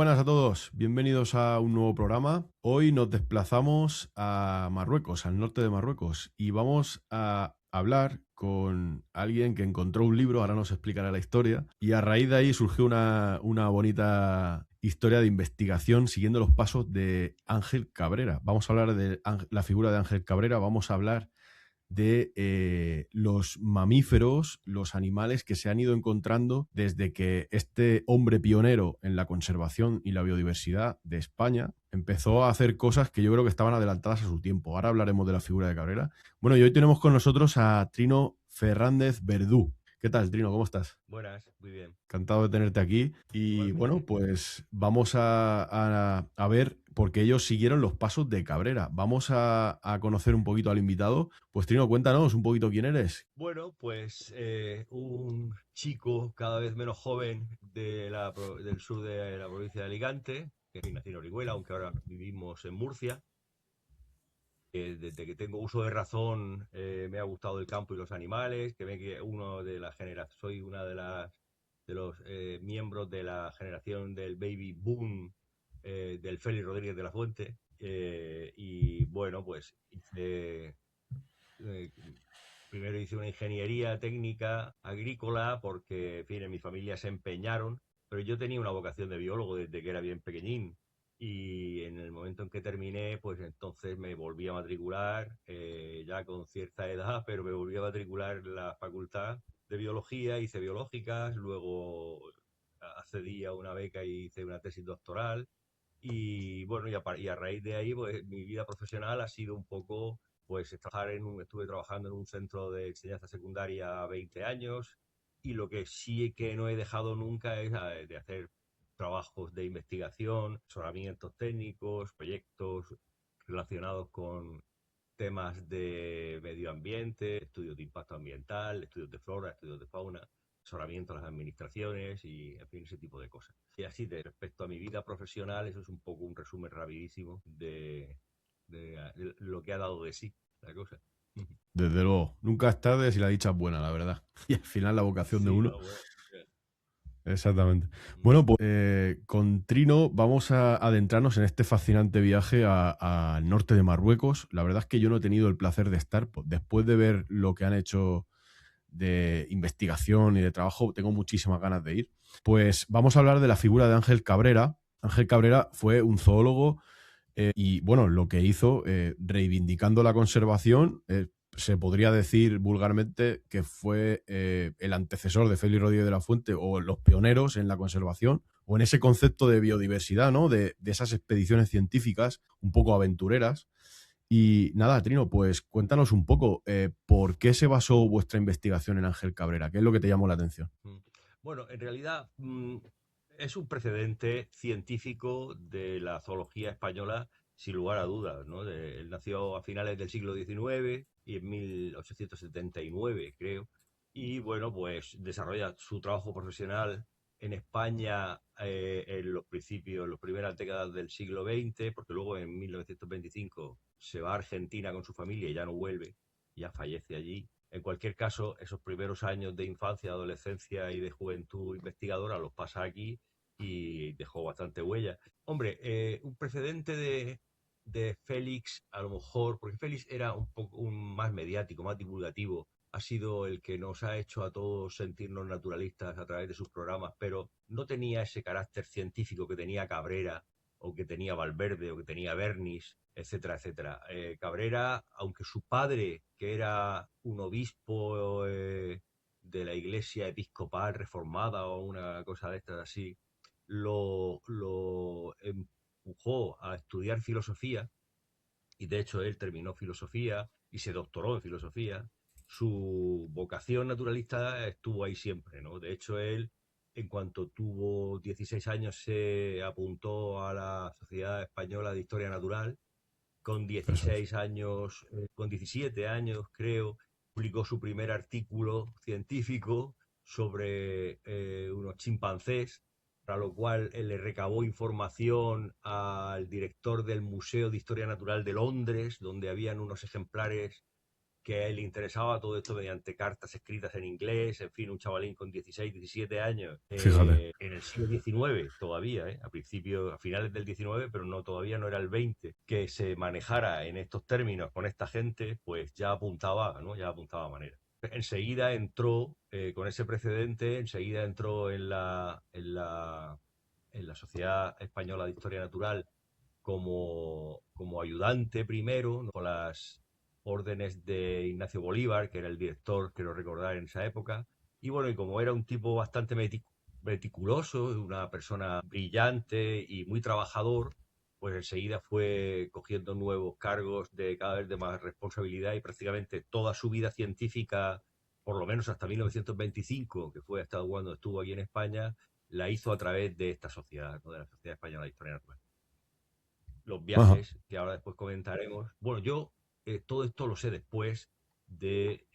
buenas a todos. Bienvenidos a un nuevo programa. Hoy nos desplazamos a Marruecos, al norte de Marruecos, y vamos a hablar con alguien que encontró un libro, ahora nos explicará la historia, y a raíz de ahí surgió una bonita historia de investigación siguiendo los pasos de Ángel Cabrera. Vamos a hablar de la figura de Ángel Cabrera, vamos a hablar de los mamíferos, los animales que se han ido encontrando desde que este hombre pionero en la conservación y la biodiversidad de España empezó a hacer cosas que yo creo que estaban adelantadas a su tiempo. Ahora hablaremos de la figura de Cabrera. Bueno, y hoy tenemos con nosotros a Trino Fernández Verdú. ¿Qué tal, Trino? ¿Cómo estás? Buenas, muy bien. Encantado de tenerte aquí. Y bueno, Igualmente. pues vamos a ver, porque ellos siguieron los pasos de Cabrera. Vamos a conocer un poquito al invitado. Pues Trino, cuéntanos un poquito quién eres. Bueno, pues un chico cada vez menos joven del sur de la provincia de Alicante, que nací en Orihuela, aunque ahora vivimos en Murcia. Desde que tengo uso de razón me ha gustado el campo y los animales, que ve que uno de la generación, soy una de los miembros de la generación del baby boom del Félix Rodríguez de la Fuente. Y bueno, pues eh, primero hice una ingeniería técnica agrícola porque, en fin, en mi familia se empeñaron, pero yo tenía una vocación de biólogo desde que era bien pequeñín. Y en el momento en que terminé, pues entonces me volví a matricular, ya con cierta edad, pero me volví a matricular en la facultad de biología, hice biológicas, luego accedí a una beca y hice una tesis doctoral. Y bueno, y a raíz de ahí, pues mi vida profesional ha sido un poco pues estuve trabajando en un centro de enseñanza secundaria 20 años, y lo que sí que no he dejado nunca es de hacer trabajos de investigación, asesoramientos técnicos, proyectos relacionados con temas de medio ambiente, estudios de impacto ambiental, estudios de flora, estudios de fauna, asesoramiento a las administraciones y, en fin, ese tipo de cosas. Y así, respecto a mi vida profesional, eso es un poco un resumen rapidísimo de lo que ha dado de sí la cosa. Desde luego, nunca es tarde si la dicha es buena, la verdad. Y al final la vocación de Sí, uno. no, bueno. Exactamente. Bueno, pues con Trino vamos a adentrarnos en este fascinante viaje al norte de Marruecos. La verdad es que yo no he tenido el placer de estar. Después de ver lo que han hecho de investigación y de trabajo, tengo muchísimas ganas de ir. Pues vamos a hablar de la figura de Ángel Cabrera. Ángel Cabrera fue un zoólogo y bueno, lo que hizo, reivindicando la conservación, se podría decir vulgarmente que fue el antecesor de Félix Rodríguez de la Fuente o los pioneros en la conservación o en ese concepto de biodiversidad, ¿no? De esas expediciones científicas un poco aventureras. Y nada, Trino, pues cuéntanos un poco por qué se basó vuestra investigación en Ángel Cabrera, qué es lo que te llamó la atención. Bueno, en realidad es un precedente científico de la zoología española, sin lugar a dudas, ¿no? Él nació a finales del siglo XIX y en 1879, creo. Y bueno, pues desarrolla su trabajo profesional en España en los principios, en las primeras décadas del siglo XX, porque luego en 1925 se va a Argentina con su familia y ya no vuelve, ya fallece allí. En cualquier caso, esos primeros años de infancia, adolescencia y de juventud investigadora los pasa aquí y dejó bastante huella. Hombre, un precedente de Félix, a lo mejor, porque Félix era un poco más mediático, más divulgativo, ha sido el que nos ha hecho a todos sentirnos naturalistas a través de sus programas, pero no tenía ese carácter científico que tenía Cabrera o que tenía Valverde o que tenía Bernis, etcétera, etcétera. Cabrera, aunque su padre, que era un obispo de la iglesia episcopal reformada o una cosa de estas así, lo empujó a estudiar filosofía, y de hecho él terminó filosofía y se doctoró en filosofía. Su vocación naturalista estuvo ahí siempre, ¿no? De hecho, él, en cuanto tuvo 16 años, se apuntó a la Sociedad Española de Historia Natural. Con Eso es. 16 años, con 17 años, creo, publicó su primer artículo científico sobre unos chimpancés, para lo cual él le recabó información al director del Museo de Historia Natural de Londres, donde habían unos ejemplares que a él le interesaba todo esto mediante cartas escritas en inglés, en fin, un chavalín con 16, 17 años, Fíjate. en el siglo XIX todavía, a principios, a finales del XIX, pero no, todavía no era el XX, que se manejara en estos términos con esta gente, pues ya apuntaba, ¿no? Ya apuntaba manera. Enseguida entró, con ese precedente, enseguida entró en la Sociedad Española de Historia Natural como ayudante primero, ¿no? Con las órdenes de Ignacio Bolívar, que era el director, quiero recordar, en esa época. Y bueno, y como era un tipo bastante meticuloso, una persona brillante y muy trabajador, pues enseguida fue cogiendo nuevos cargos de cada vez de más responsabilidad y prácticamente toda su vida científica, por lo menos hasta 1925, que fue hasta cuando estuvo aquí en España, la hizo a través de esta sociedad, ¿no? De la Sociedad Española de Historia Natural. Los Ajá. viajes, que ahora después comentaremos. Bueno, yo todo esto lo sé después de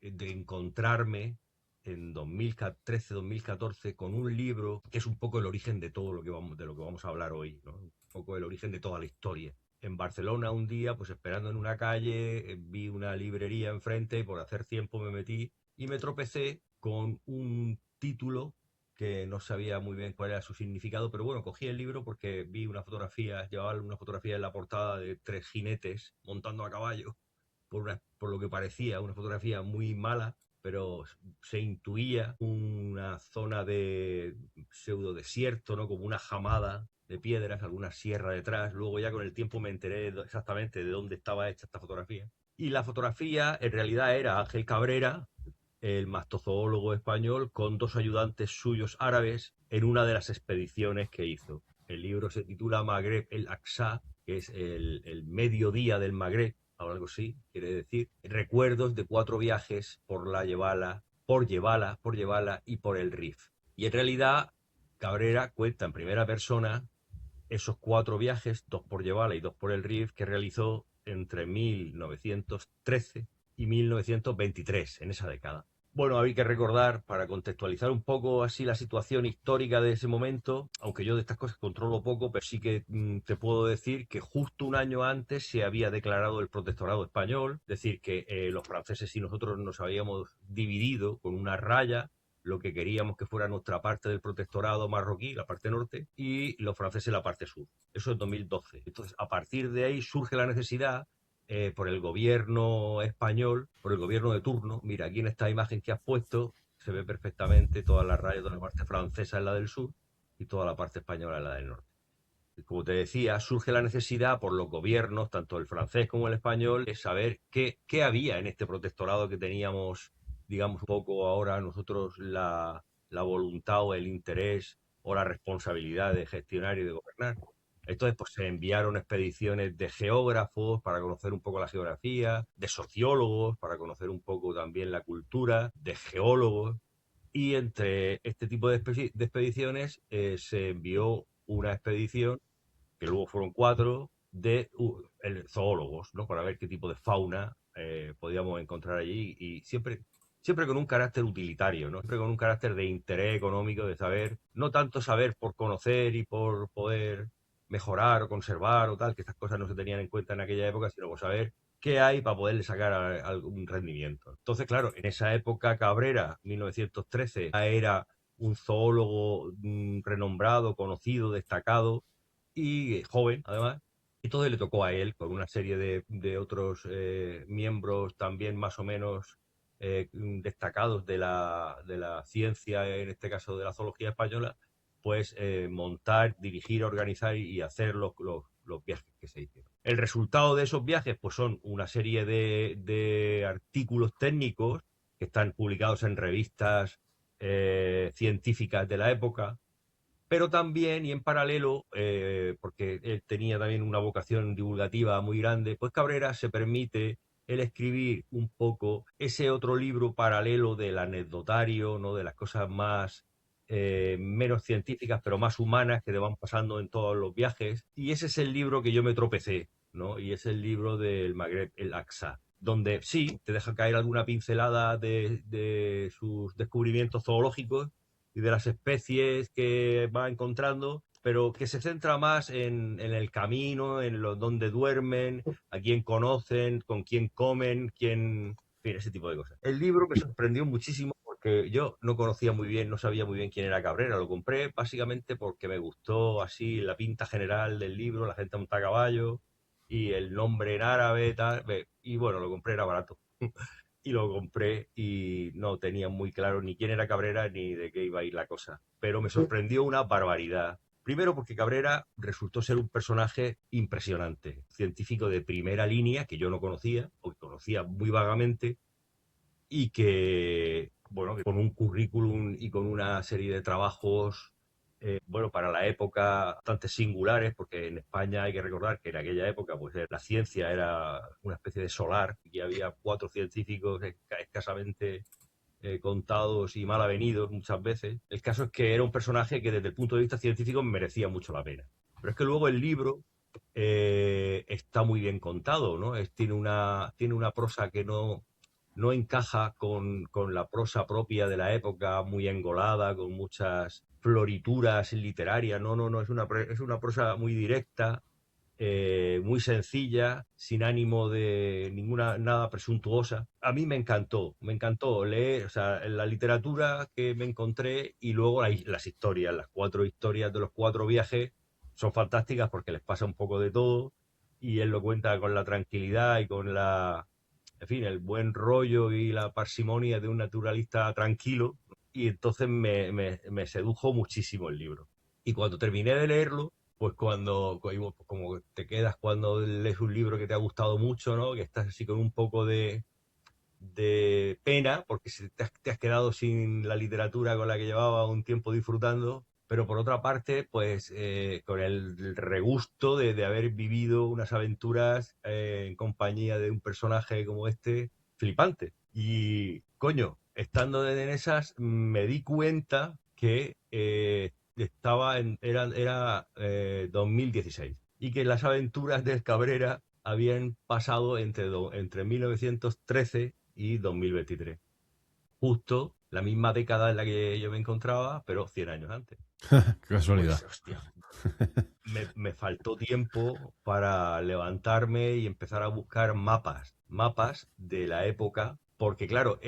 encontrarme en 2013-2014 con un libro que es un poco el origen de todo lo que de lo que vamos a hablar hoy, ¿no? Un poco el origen de toda la historia. En Barcelona un día, pues esperando en una calle, vi una librería enfrente y por hacer tiempo me metí y me tropecé con un título que no sabía muy bien cuál era su significado, pero bueno, cogí el libro porque vi una fotografía, llevaba una fotografía en la portada de tres jinetes montando a caballo, por lo que parecía una fotografía muy mala, pero se intuía una zona de pseudo desierto, ¿no? Como una jamada de piedras, alguna sierra detrás. Luego ya con el tiempo me enteré exactamente de dónde estaba hecha esta fotografía. Y la fotografía en realidad era Ángel Cabrera, el mastozoólogo español, con dos ayudantes suyos árabes en una de las expediciones que hizo. El libro se titula Magreb el Aqsa, que es el mediodía del Magreb, o algo así, quiere decir, recuerdos de 4 viajes por la Yebala, por Yebala y por el Rif. Y en realidad, Cabrera cuenta en primera persona esos 4 viajes, 2 por Yebala y 2 por el Rif, que realizó entre 1913 y 1923, en esa década. Bueno, hay que recordar, para contextualizar un poco así la situación histórica de ese momento, aunque yo de estas cosas controlo poco, pero sí que te puedo decir que justo un año antes se había declarado el protectorado español, es decir, que los franceses y nosotros nos habíamos dividido con una raya lo que queríamos que fuera nuestra parte del protectorado marroquí, la parte norte, y los franceses la parte sur. Eso es 2012. Entonces, a partir de ahí surge la necesidad por el gobierno español, por el gobierno de turno. Mira, aquí en esta imagen que has puesto se ve perfectamente todas las rayas, toda la parte francesa en la del sur y toda la parte española en la del norte. Como te decía, surge la necesidad por los gobiernos, tanto el francés como el español, de saber qué había en este protectorado que teníamos, digamos, un poco ahora nosotros la voluntad o el interés o la responsabilidad de gestionar y de gobernar. Entonces, pues se enviaron expediciones de geógrafos para conocer un poco la geografía, de sociólogos para conocer un poco también la cultura, de geólogos. Y entre este tipo de expediciones se envió una expedición, que luego fueron 4, de zoólogos, ¿no? Para ver qué tipo de fauna podíamos encontrar allí. Y siempre con un carácter utilitario, ¿no? Siempre con un carácter de interés económico, de saber, no tanto saber por conocer y por poder mejorar o conservar o tal, que estas cosas no se tenían en cuenta en aquella época, sino por saber qué hay para poderle sacar algún rendimiento. Entonces, claro, en esa época Cabrera, 1913, era un zoólogo renombrado, conocido, destacado y joven, además. Y todo le tocó a él, con una serie de otros miembros también más o menos destacados de la ciencia, en este caso de la zoología española, pues montar, dirigir, organizar y hacer los viajes que se hicieron. El resultado de esos viajes pues son una serie de artículos técnicos que están publicados en revistas científicas de la época, pero también y en paralelo, porque él tenía también una vocación divulgativa muy grande, pues Cabrera se permite el escribir un poco ese otro libro paralelo del anecdotario, ¿no? De las cosas más menos científicas, pero más humanas que te van pasando en todos los viajes. Y ese es el libro que yo me tropecé, ¿no? Y es el libro del Magreb el Aqsa, donde sí te deja caer alguna pincelada de sus descubrimientos zoológicos, y de las especies que va encontrando, pero que se centra más en el camino, en dónde duermen, a quién conocen, con quién comen, quién, en fin, ese tipo de cosas. El libro me sorprendió muchísimo porque yo no conocía muy bien, no sabía muy bien quién era Cabrera. Lo compré básicamente porque me gustó así la pinta general del libro, la gente monta a caballo y el nombre en árabe, tal. Y bueno, lo compré, era barato. Y lo compré y no tenía muy claro ni quién era Cabrera ni de qué iba a ir la cosa. Pero me sorprendió una barbaridad. Primero porque Cabrera resultó ser un personaje impresionante, científico de primera línea que yo no conocía, o que conocía muy vagamente, y que, bueno, que con un currículum y con una serie de trabajos, bueno, para la época bastante singulares, porque en España hay que recordar que en aquella época pues la ciencia era una especie de solar y había 4 científicos escasamente contados y mal avenidos muchas veces. El caso es que era un personaje que desde el punto de vista científico merecía mucho la pena. Pero es que luego el libro está muy bien contado, ¿no? Tiene una prosa que no encaja con la prosa propia de la época, muy engolada, con muchas florituras literarias. No, no, no, es una prosa muy directa, muy sencilla, sin ánimo de ninguna, nada presuntuosa. A mí me encantó leer, o sea, la literatura que me encontré y luego las historias, las 4 historias de los 4 viajes son fantásticas porque les pasa un poco de todo y él lo cuenta con la tranquilidad y con en fin, el buen rollo y la parsimonia de un naturalista tranquilo. Y entonces me sedujo muchísimo el libro. Y cuando terminé de leerlo, pues como te quedas cuando lees un libro que te ha gustado mucho, ¿no? Que estás así con un poco de pena, porque si te has quedado sin la literatura con la que llevaba un tiempo disfrutando, pero por otra parte, pues con el regusto de haber vivido unas aventuras en compañía de un personaje como este, flipante. Y, coño, estando en esas, me di cuenta que era 2016 y que las aventuras del Cabrera habían pasado entre 1913 y 2023. Justo la misma década en la que yo me encontraba, pero 100 años antes. Qué casualidad. Pues, hostia, me faltó tiempo para levantarme y empezar a buscar mapas de la época, porque claro,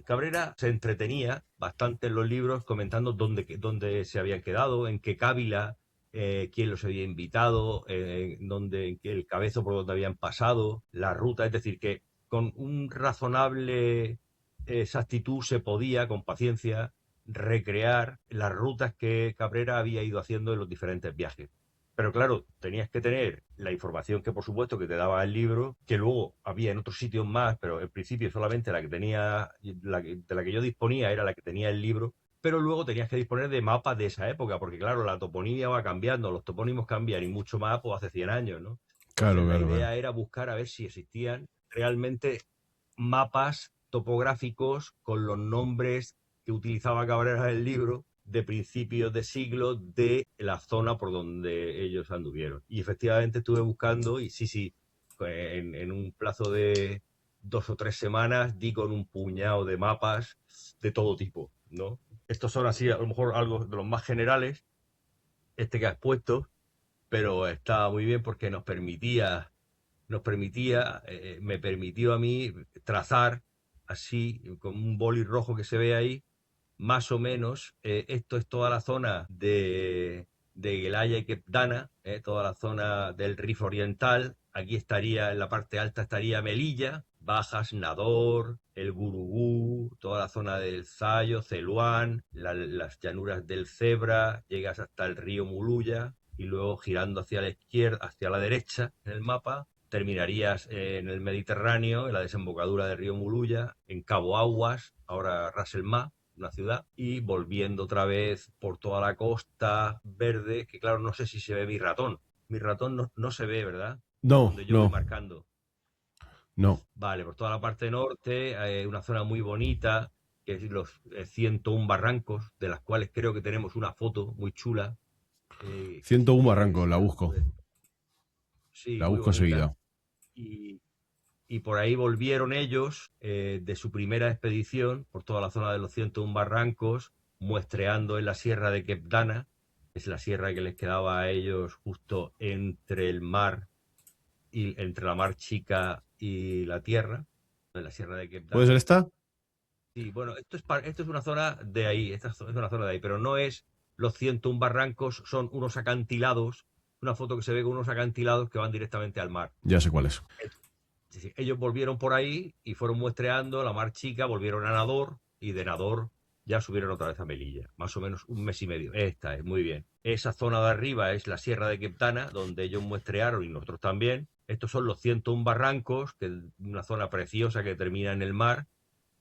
Cabrera se entretenía bastante en los libros comentando dónde se habían quedado, en qué cábila, quién los había invitado, en qué el cabezo por donde habían pasado, la ruta, es decir, que con un razonable exactitud se podía, con paciencia, recrear las rutas que Cabrera había ido haciendo en los diferentes viajes. Pero claro, tenías que tener la información que por supuesto que te daba el libro, que luego había en otros sitios más, pero en principio solamente la que tenía, de la que yo disponía era la que tenía el libro, pero luego tenías que disponer de mapas de esa época, porque claro, la toponimia va cambiando, los topónimos cambian y mucho más pues hace 100 años, ¿no? Claro, Entonces la claro, claro. idea era buscar a ver si existían realmente mapas topográficos con los nombres que utilizaba Cabrera en el libro de principios de siglo de la zona por donde ellos anduvieron. Y efectivamente estuve buscando y sí, sí, en un plazo de 2 o 3 semanas di con un puñado de mapas de todo tipo, ¿no? Estos son así, a lo mejor algo de los más generales, este que has puesto, pero está muy bien porque me permitió a mí trazar así, con un boli rojo que se ve ahí, más o menos, esto es toda la zona de Gelaya y Kepdana, toda la zona del Rif Oriental. Aquí estaría, en la parte alta estaría Melilla, bajas Nador, el Gurugú, toda la zona del Zayo, Celuán, las llanuras del Cebra, llegas hasta el río Muluya y luego girando hacia la izquierda, hacia la derecha en el mapa, terminarías en el Mediterráneo, en la desembocadura del río Muluya, en Cabo Aguas, ahora Ras el Mar, una ciudad, y volviendo otra vez por toda la costa verde, que claro, no sé si se ve mi ratón. Mi ratón no se ve, ¿verdad? Por No, donde yo voy no, marcando. no. Vale, por toda la parte norte, una zona muy bonita, que es los 101 barrancos, de las cuales creo que tenemos una foto muy chula, que si 101 quieres, Barranco, la busco. Sí, La muy busco bonita. enseguida. Y, y por ahí volvieron ellos de su primera expedición por toda la zona de los 101 barrancos muestreando en la sierra de Quebdana, es la sierra que les quedaba a ellos justo entre el mar y entre la mar Chica y la tierra, de la sierra de ¿Puede ser Quebdana. esta? Sí, bueno, esto es una zona de ahí, esta es una zona de ahí, pero no es los 101 barrancos, son unos acantilados, una foto que se ve con unos acantilados que van directamente al mar. Ya sé cuál es. Sí, sí, ellos volvieron por ahí y fueron muestreando la mar Chica, volvieron a Nador y de Nador ya subieron otra vez a Melilla, más o menos un mes y medio. Esta es muy bien. Esa zona de arriba es la Sierra de Queptana, donde ellos muestrearon y nosotros también. Estos son los 101 barrancos, que es una zona preciosa que termina en el mar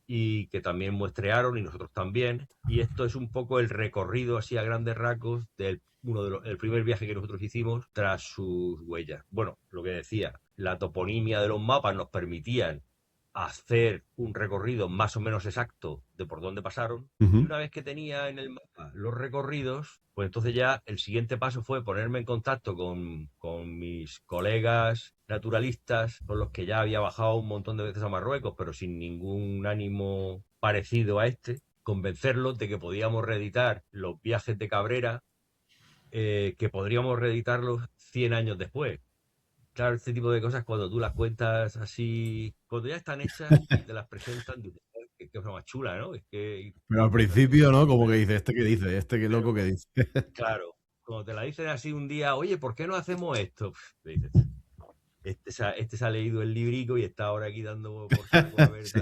y que también muestrearon y nosotros también. Y esto es un poco el recorrido así a grandes rasgos del el primer viaje que nosotros hicimos tras sus huellas. Bueno, lo que decía, la toponimia de los mapas nos permitían hacer un recorrido más o menos exacto de por dónde pasaron. Y Ujú. una vez que tenía en el mapa los recorridos, pues entonces ya el siguiente paso fue ponerme en contacto con mis colegas naturalistas, con los que ya había bajado un montón de veces a Marruecos, pero sin ningún ánimo parecido a este, convencerlos de que podíamos reeditar los viajes de Cabrera, que podríamos reeditarlos 100 años después. Claro, este tipo de cosas cuando tú las cuentas así, cuando ya están hechas y te las presentan, dices, "Joder, qué cosa más chula, ¿no? Es que Pero al no sé, principio, ¿no? Como que pero, dice, ¿este qué dice? ¿Este qué loco pero que dice? claro, cuando te la dicen así un día, oye, ¿por qué no hacemos esto? Te dices, este se ha leído el librico y está ahora aquí dando por saco a ver, Sí.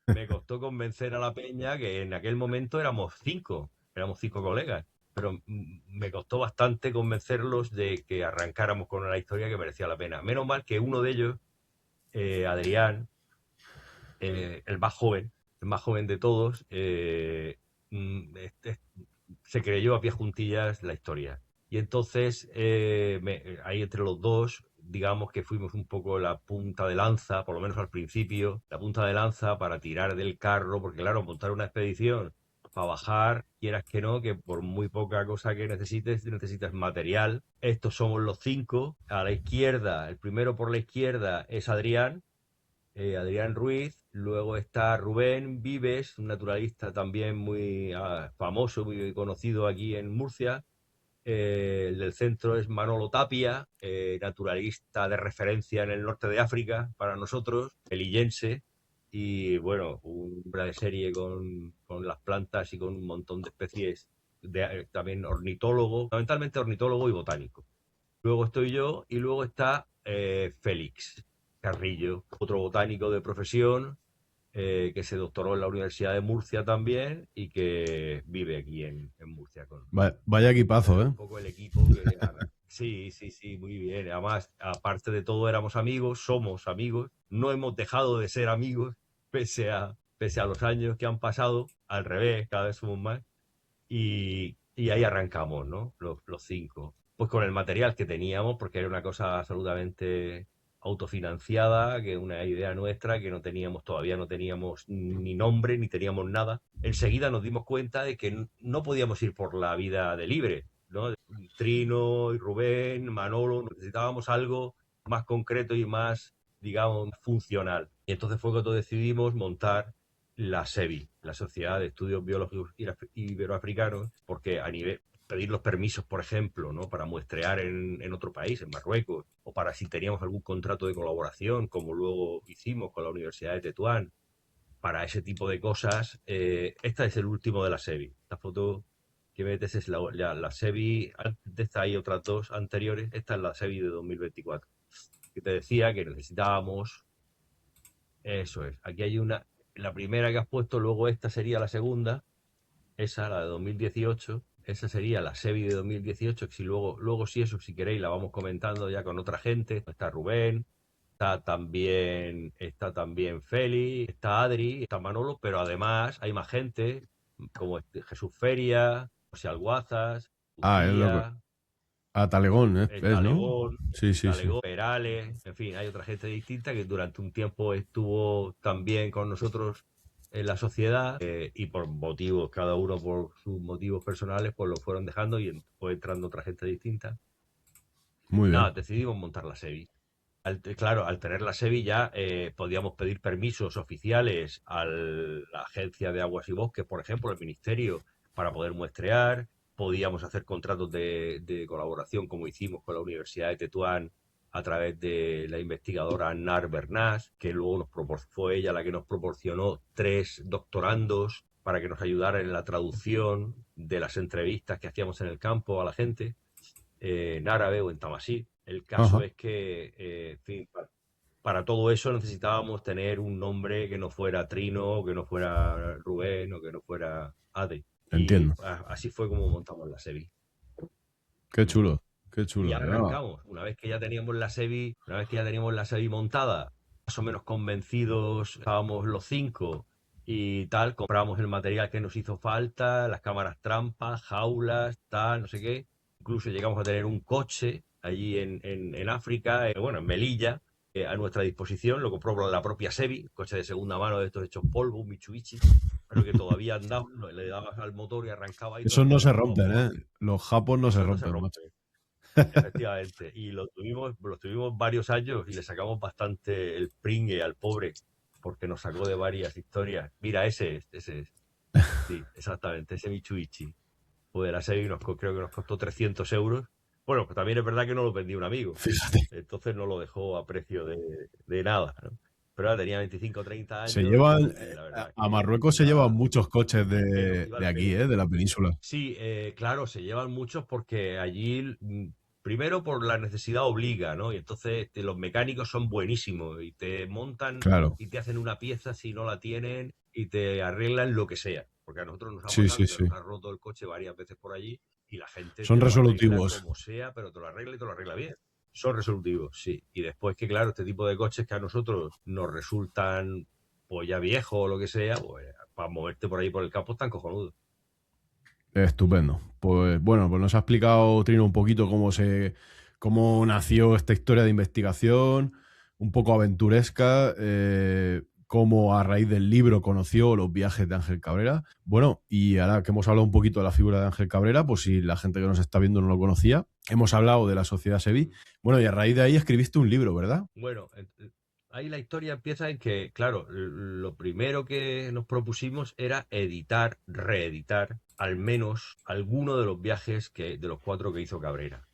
me costó convencer a la peña que en aquel momento éramos cinco colegas, pero me costó bastante convencerlos de que arrancáramos con una historia que merecía la pena. Menos mal que uno de ellos, Adrián, el más joven de todos, este, se creyó a pie juntillas la historia. Y entonces, ahí entre los dos, digamos que fuimos un poco la punta de lanza, por lo menos al principio, la punta de lanza para tirar del carro, porque claro, montar una expedición para bajar, quieras que no, que por muy poca cosa que necesites, necesitas material. Estos somos los cinco. A la izquierda, el primero por la izquierda es Adrián, Adrián Ruiz, luego está Rubén Vives, un naturalista también muy famoso, muy conocido aquí en Murcia. El del centro es Manolo Tapia, naturalista de referencia en el norte de África para nosotros, melillense, y bueno, un hombre de serie con las plantas y con un montón de especies, también ornitólogo, fundamentalmente ornitólogo y botánico. Luego estoy yo y luego está Félix Carrillo, otro botánico de profesión, que se doctoró en la Universidad de Murcia también y que vive aquí en Murcia. Vaya equipazo, Es un ¿eh? poco el equipo que... Sí, sí, sí, muy bien. Además, aparte de todo, éramos amigos, somos amigos, no hemos dejado de ser amigos pese a los años que han pasado, al revés, cada vez somos más. Y ahí arrancamos, ¿no? Los cinco. Pues con el material que teníamos, porque era una cosa absolutamente autofinanciada, que una idea nuestra, que no teníamos, todavía no teníamos ni nombre, ni teníamos nada. Enseguida nos dimos cuenta de que no podíamos ir por la vida de libre, ¿no? Trino y Rubén, Manolo, necesitábamos algo más concreto y más, digamos, funcional. Y entonces fue cuando decidimos montar la SEBI, la Sociedad de Estudios Biológicos Iberoafricanos, porque a nivel pedir los permisos, por ejemplo, ¿no? Para muestrear en otro país, en Marruecos, o para si teníamos algún contrato de colaboración, como luego hicimos con la Universidad de Tetuán, para ese tipo de cosas, esta es el último de la SEBI. Esta foto que metes es la SEBI, antes de esta hay otras dos anteriores, esta es la SEBI de 2024, que te decía que necesitábamos, eso es, aquí hay una, la primera que has puesto, luego esta sería la segunda, esa, la de 2018, esa sería la SEBI de 2018, que si luego si eso, si queréis, la vamos comentando ya con otra gente. Está Rubén, está también Feli, está Adri, está Manolo, pero además hay más gente, como Jesús Feria, José Alguazas, Ah, es loco. Lucía, Ah, Talegón, el ¿no? Talegón, Sí, sí, sí. Perales, en fin, hay otra gente distinta que durante un tiempo estuvo también con nosotros en la sociedad, y por motivos, cada uno por sus motivos personales, pues lo fueron dejando y fue entrando otra gente distinta. Muy bien. Nada, decidimos montar la SEBI. Claro, al tener la SEBI ya podíamos pedir permisos oficiales a la Agencia de Aguas y Bosques, por ejemplo, el Ministerio, para poder muestrear. Podíamos hacer contratos de colaboración, como hicimos con la Universidad de Tetuán a través de la investigadora Nar Bernas, que luego fue ella la que nos proporcionó 3 doctorandos para que nos ayudaran en la traducción de las entrevistas que hacíamos en el campo a la gente, en árabe o en tamasí. El caso Ajá, es que, en fin, para todo eso necesitábamos tener un nombre que no fuera Trino, que no fuera Rubén o que no fuera Ade. Y entiendo. así fue como montamos la SEBI. Qué Mm. chulo, qué Y chulo. Ah, arrancamos. Una vez que ya teníamos la SEBI, una vez que ya teníamos la SEBI montada, más o menos convencidos, estábamos los 5 y tal, compramos el material que nos hizo falta, las cámaras trampas, jaulas, tal, no sé qué. Incluso llegamos a tener un coche allí en África, bueno, en Melilla, a nuestra disposición. Lo compró la propia SEBI, coche de segunda mano de estos hechos polvo, un Mitsubishi, pero que todavía andaba, le dabas al motor y arrancaba y esos todavía no se andaba todo rompen, ¿eh? volante. Los japos no se Eso no se rompen, macho. rompe. Efectivamente, y lo tuvimos varios años y le sacamos bastante el pringue al pobre, porque nos sacó de varias historias. Mira, ese es, sí, exactamente, ese Mitsubishi. Pues la serie creo que nos costó 300 euros. Bueno, pues también es verdad que no lo vendía un amigo, Fíjate. entonces no lo dejó a precio de nada, ¿no? Pero ahora tenía 25 o 30 Se años llevan, y la verdad es a que Marruecos se llevan muchos coches que nos iba de al aquí, pelo. de la península. Sí, claro, se llevan muchos porque allí, primero por la necesidad obliga, ¿no? Y entonces los mecánicos son buenísimos y te montan Claro. y te hacen una pieza si no la tienen y te arreglan lo que sea. Porque a nosotros nos ha Sí, pasado sí, que se sí. nos ha roto el coche varias veces por allí y la gente Son te lo arregla resolutivos. como sea, pero te lo arregla y te lo arregla bien. Son resolutivos, sí. Y después que, claro, este tipo de coches que a nosotros nos resultan, pues ya viejos o lo que sea, pues para moverte por ahí por el campo están cojonudos. Estupendo. Pues bueno, pues nos ha explicado Trino un poquito cómo nació esta historia de investigación, un poco aventuresca, cómo a raíz del libro conoció los viajes de Ángel Cabrera. Bueno, y ahora que hemos hablado un poquito de la figura de Ángel Cabrera, pues si la gente que nos está viendo no lo conocía, hemos hablado de la Sociedad SEBI. Bueno, y a raíz de ahí escribiste un libro, ¿verdad? Bueno, ahí la historia empieza en que, claro, lo primero que nos propusimos era reeditar al menos alguno de los viajes de los 4 que hizo Cabrera.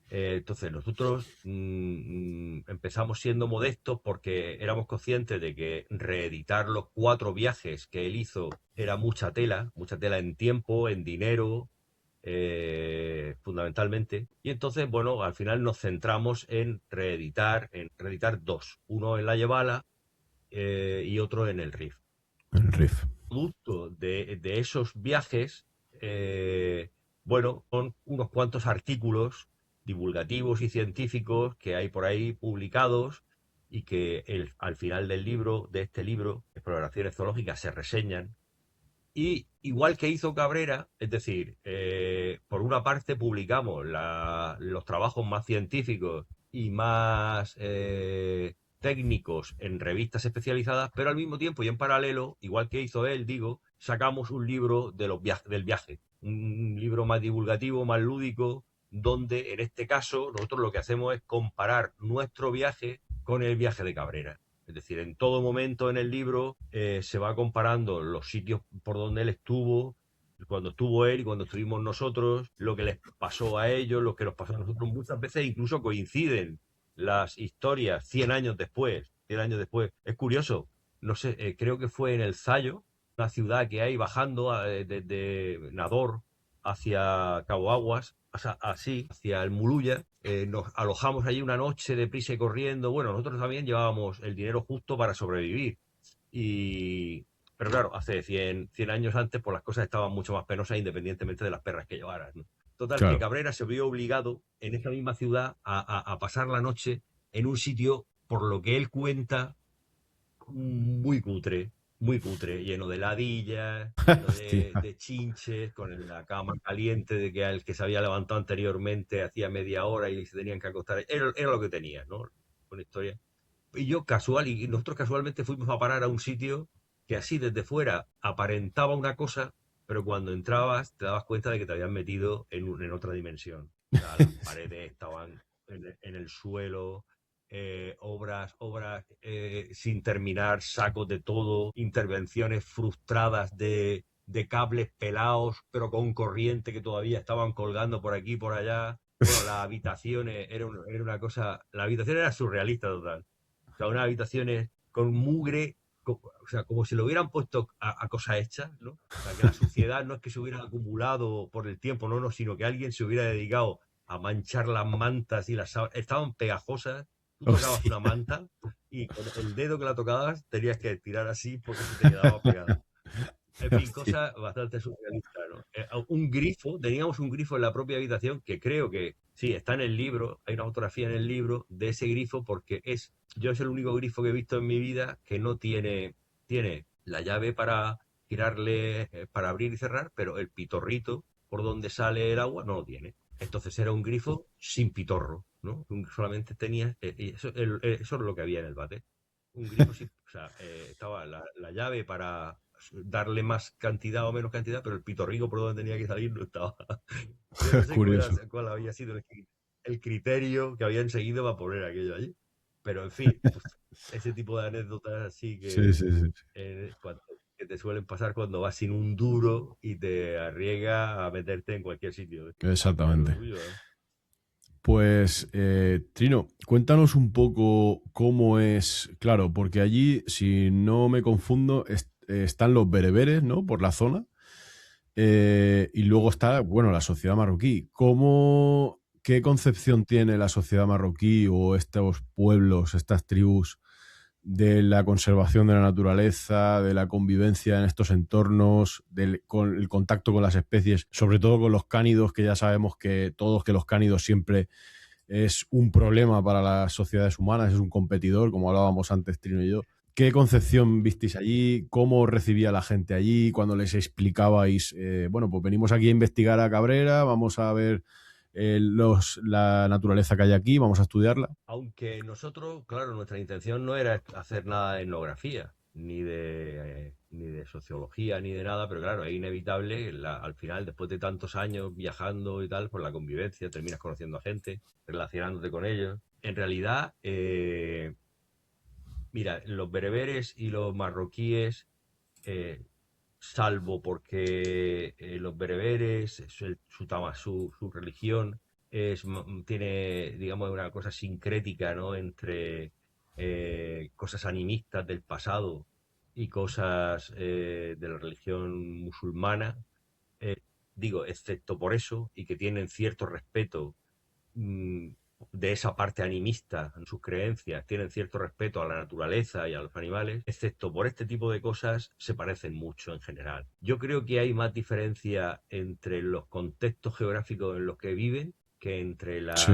Entonces nosotros empezamos siendo modestos porque éramos conscientes de que reeditar los 4 viajes que él hizo era mucha tela en tiempo, en dinero, fundamentalmente. Y entonces, bueno, al final nos centramos en reeditar 2, uno en la Yevala y otro en el Rif. El Riff. Producto de esos viajes, bueno, son unos cuantos artículos divulgativos y científicos que hay por ahí publicados y que al final del libro, de este libro, Exploraciones Zoológicas, se reseñan. Y igual que hizo Cabrera, es decir, por una parte publicamos los trabajos más científicos y más técnicos en revistas especializadas, pero al mismo tiempo y en paralelo, igual que hizo él, digo, sacamos un libro del viaje, un libro más divulgativo, más lúdico, donde en este caso nosotros lo que hacemos es comparar nuestro viaje con el viaje de Cabrera. Es decir, en todo momento en el libro se va comparando los sitios por donde él estuvo, cuando estuvo él y cuando estuvimos nosotros, lo que les pasó a ellos, lo que nos pasó a nosotros. Muchas veces incluso coinciden las historias 100 años después. 100 años después. Es curioso, no sé, creo que fue en El Sayo, una ciudad que hay bajando desde Nador hacia Cabo Aguas, o sea, así, hacia el Muluya. Nos alojamos allí una noche deprisa y corriendo. Bueno, nosotros también llevábamos el dinero justo para sobrevivir. Y... Pero claro, hace 100 años antes, pues las cosas estaban mucho más penosas independientemente de las perras que llevaras, ¿no? Total, que Claro. Cabrera se vio obligado en esa misma ciudad a pasar la noche en un sitio, por lo que él cuenta, muy cutre, lleno de ladillas, lleno Hostia. de chinches, con la cama caliente de que al que se había levantado anteriormente hacía media hora y se tenían que acostar. Era lo que tenía, ¿no? Una historia. Y nosotros casualmente fuimos a parar a un sitio que así desde fuera aparentaba una cosa, pero cuando entrabas te dabas cuenta de que te habían metido en otra dimensión. O sea, las paredes estaban en el suelo, obras sin terminar, sacos de todo, intervenciones frustradas de cables pelados, pero con corriente que todavía estaban colgando por aquí y por allá. Bueno, las habitaciones era una cosa, la habitación era surrealista total. O sea, unas habitaciones con mugre, o sea, como si lo hubieran puesto a cosas hechas, ¿no? O sea, que la suciedad no es que se hubiera acumulado por el tiempo, no, no, sino que alguien se hubiera dedicado a manchar las mantas y las estaban pegajosas. Tú tocabas Hostia. una manta y con el dedo que la tocabas tenías que tirar así porque se te quedaba pegada. En fin, Hostia. cosas bastante surrealistas, ¿no? Un grifo, teníamos un grifo en la propia habitación que creo que sí, está en el libro, hay una fotografía en el libro de ese grifo porque yo es el único grifo que he visto en mi vida que no tiene la llave para tirarle, para abrir y cerrar, pero el pitorrito por donde sale el agua no lo tiene. Entonces era un grifo sin pitorro, ¿no? Solamente tenía, y eso es lo que había en el váter. Un grifo sin, o sea, estaba la llave para darle más cantidad o menos cantidad, pero el pitorrico por donde tenía que salir no estaba. Yo no sé Curioso. cuál había sido el criterio que habían seguido para poner aquello allí. Pero en fin, pues, ese tipo de anécdotas así Sí, sí, sí. que te suelen pasar cuando vas sin un duro y te arriesgas a meterte en cualquier sitio. Tiene lo Exactamente. suyo, ¿eh? Pues, Trino, cuéntanos un poco cómo es, claro, porque allí, si no me confundo, están los bereberes, ¿no? Por la zona. Y luego está, bueno, la sociedad marroquí. ¿Qué concepción tiene la sociedad marroquí o estos pueblos, estas tribus de la conservación de la naturaleza, de la convivencia en estos entornos, con el contacto con las especies, sobre todo con los cánidos, que ya sabemos que los cánidos siempre es un problema para las sociedades humanas, es un competidor, como hablábamos antes Trino y yo? ¿Qué concepción visteis allí? ¿Cómo recibía la gente allí cuando les explicabais, bueno, pues venimos aquí a investigar a Cabrera, vamos a ver la naturaleza que hay aquí, vamos a estudiarla? Aunque nosotros, claro, nuestra intención no era hacer nada de etnografía, ni de sociología, ni de nada, pero claro, es inevitable, al final, después de tantos años viajando y tal, por la convivencia, terminas conociendo a gente, relacionándote con ellos. En realidad, mira, los bereberes y los marroquíes, eh, salvo porque los bereberes, su religión tiene, digamos, una cosa sincrética, ¿no? Entre cosas animistas del pasado y cosas de la religión musulmana. eh, Digo, excepto por eso, y que tienen cierto respeto mm, de esa parte animista en sus creencias, tienen cierto respeto a la naturaleza y a los animales, excepto por este tipo de cosas, se parecen mucho en general. Yo creo que hay más diferencia entre los contextos geográficos en los que viven que entre Sí,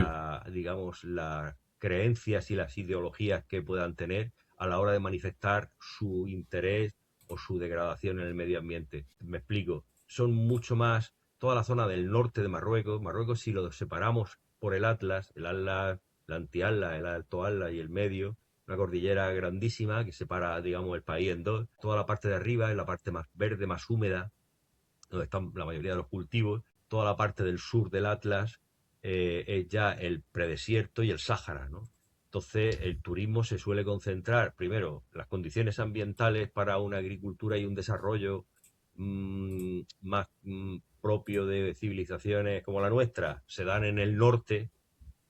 digamos, las creencias y las ideologías que puedan tener a la hora de manifestar su interés o su degradación en el medio ambiente. Me explico. Son mucho más toda la zona del norte de Marruecos. Marruecos, si lo separamos por el Atlas, el Anti-Atlas, el Alto Atlas y el medio, una cordillera grandísima que separa, digamos, el país en dos. Toda la parte de arriba es la parte más verde, más húmeda, donde están la mayoría de los cultivos. Toda la parte del sur del Atlas es ya el predesierto y el Sáhara, ¿no? Entonces, el turismo se suele concentrar, primero, las condiciones ambientales para una agricultura y un desarrollo más propio de civilizaciones como la nuestra, se dan en el norte,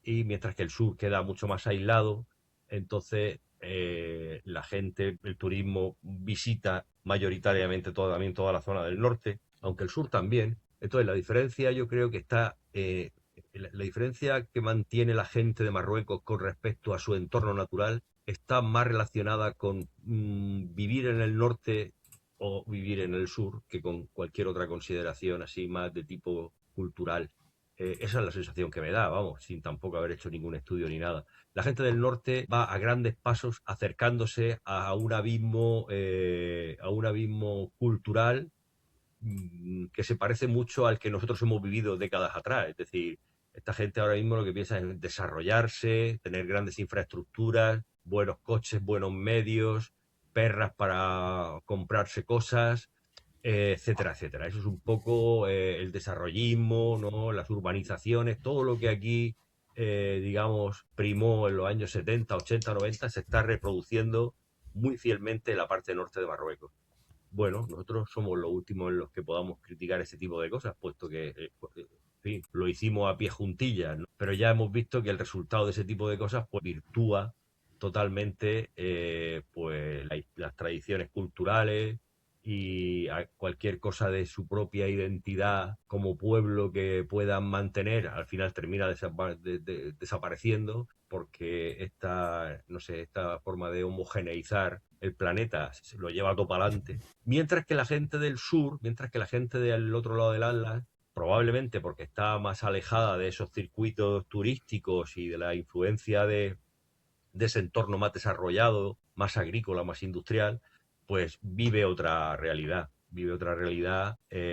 y mientras que el sur queda mucho más aislado, entonces la gente, el turismo visita mayoritariamente también toda la zona del norte, aunque el sur también. Entonces la diferencia yo creo que está, la diferencia que mantiene la gente de Marruecos con respecto a su entorno natural está más relacionada con vivir en el norte o vivir en el sur que con cualquier otra consideración así más de tipo cultural. Esa es la sensación que me da, vamos, sin tampoco haber hecho ningún estudio ni nada. La gente del norte va a grandes pasos acercándose a un abismo cultural que se parece mucho al que nosotros hemos vivido décadas atrás. Es decir, esta gente ahora mismo lo que piensa es desarrollarse, tener grandes infraestructuras, buenos coches, buenos medios, perras para comprarse cosas, etcétera, etcétera. Eso es un poco el desarrollismo, ¿no? Las urbanizaciones, todo lo que aquí digamos, primó en los años 70, 80, 90, se está reproduciendo muy fielmente en la parte norte de Marruecos. Bueno, nosotros somos los últimos en los que podamos criticar ese tipo de cosas, puesto que, en fin, lo hicimos a pie juntillas, ¿no? Pero ya hemos visto que el resultado de ese tipo de cosas pues virtúa totalmente pues las tradiciones culturales y a cualquier cosa de su propia identidad como pueblo que puedan mantener, al final termina desapareciendo porque esta, no sé, esta forma de homogeneizar el planeta se lo lleva todo para adelante. Mientras que la gente del sur, mientras que la gente del otro lado del Atlas, probablemente porque está más alejada de esos circuitos turísticos y de la influencia de ese entorno más desarrollado, más agrícola, más industrial, pues vive otra realidad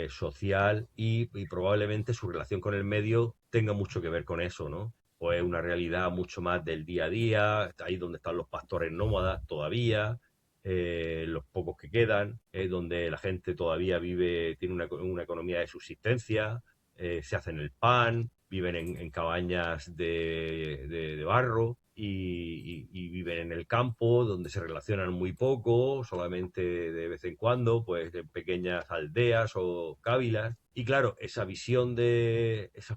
social y probablemente su relación con el medio tenga mucho que ver con eso, ¿no? Pues una realidad mucho más del día a día, ahí donde están los pastores nómadas todavía, los pocos que quedan, donde la gente todavía vive, tiene una economía de subsistencia, se hacen el pan, viven en cabañas de barro y viven en el campo, donde se relacionan muy poco, solamente de vez en cuando, pues en pequeñas aldeas o cávilas. Y claro, esa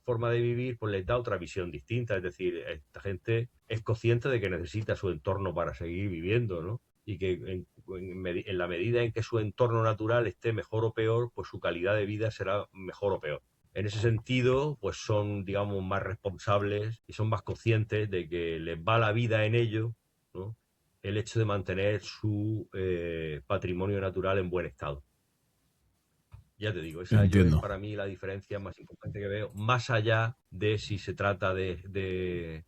forma de vivir, pues les da otra visión distinta. Es decir, esta gente es consciente de que necesita su entorno para seguir viviendo, ¿no? Y que en la medida en que su entorno natural esté mejor o peor, pues su calidad de vida será mejor o peor. En ese sentido, pues son, digamos, más responsables y son más conscientes de que les va la vida en ello, ¿no? El hecho de mantener su patrimonio natural en buen estado. Ya te digo, esa yo es Entiendo. para mí la diferencia más importante que veo, más allá de si se trata de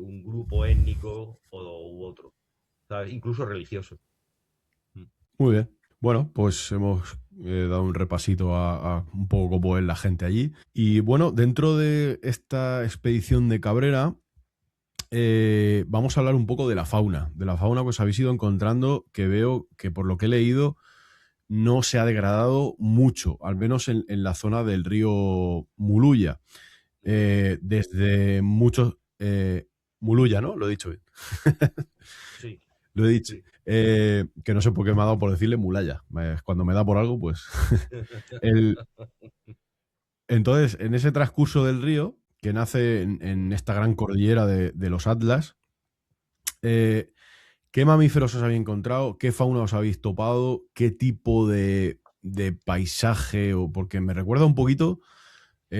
un grupo étnico u otro, ¿sabes? Incluso religioso. Mm. Muy bien. Bueno, pues hemos dado un repasito a un poco cómo es la gente allí. Y bueno, dentro de esta expedición de Cabrera, vamos a hablar un poco de la fauna que os habéis ido encontrando, que veo que por lo que he leído no se ha degradado mucho, al menos en la zona del río Muluya. Desde muchos... Muluya, ¿no? Lo he dicho bien. Sí, Lo he dicho. sí. Que no sé por qué me ha dado por decirle Mulaya. Cuando me da por algo, pues... El, entonces, en ese transcurso del río, que nace en esta gran cordillera de los Atlas, eh, ¿qué mamíferos os habéis encontrado? ¿Qué fauna os habéis topado? ¿Qué tipo de paisaje? Porque me recuerda un poquito,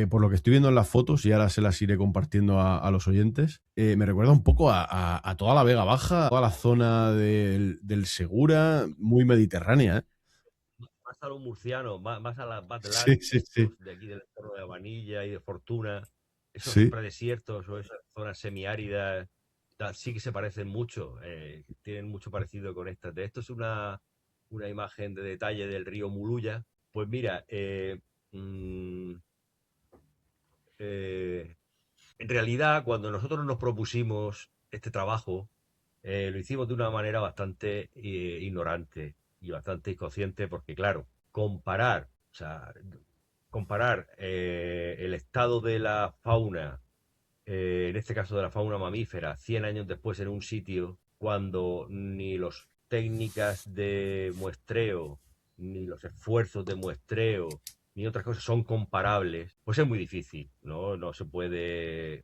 por lo que estoy viendo en las fotos, y ahora se las iré compartiendo a los oyentes, me recuerda un poco a toda la Vega Baja, a toda la zona del Segura, muy mediterránea, ¿eh? Más a los murcianos, más a las Sí, Badlands, sí, sí. estos de aquí del entorno de Vanilla y de Fortuna, esos Sí. predesiertos o esas zonas semiáridas, sí que se parecen mucho, tienen mucho parecido con estas. De esto es una imagen de detalle del río Muluya. Pues mira, mm, eh, en realidad cuando nosotros nos propusimos este trabajo, lo hicimos de una manera bastante ignorante y bastante inconsciente porque, claro, o sea, comparar el estado de la fauna, en este caso de la fauna mamífera, 100 años después en un sitio, cuando ni las técnicas de muestreo, ni los esfuerzos de muestreo, ni otras cosas son comparables, pues es muy difícil, ¿no? No se puede,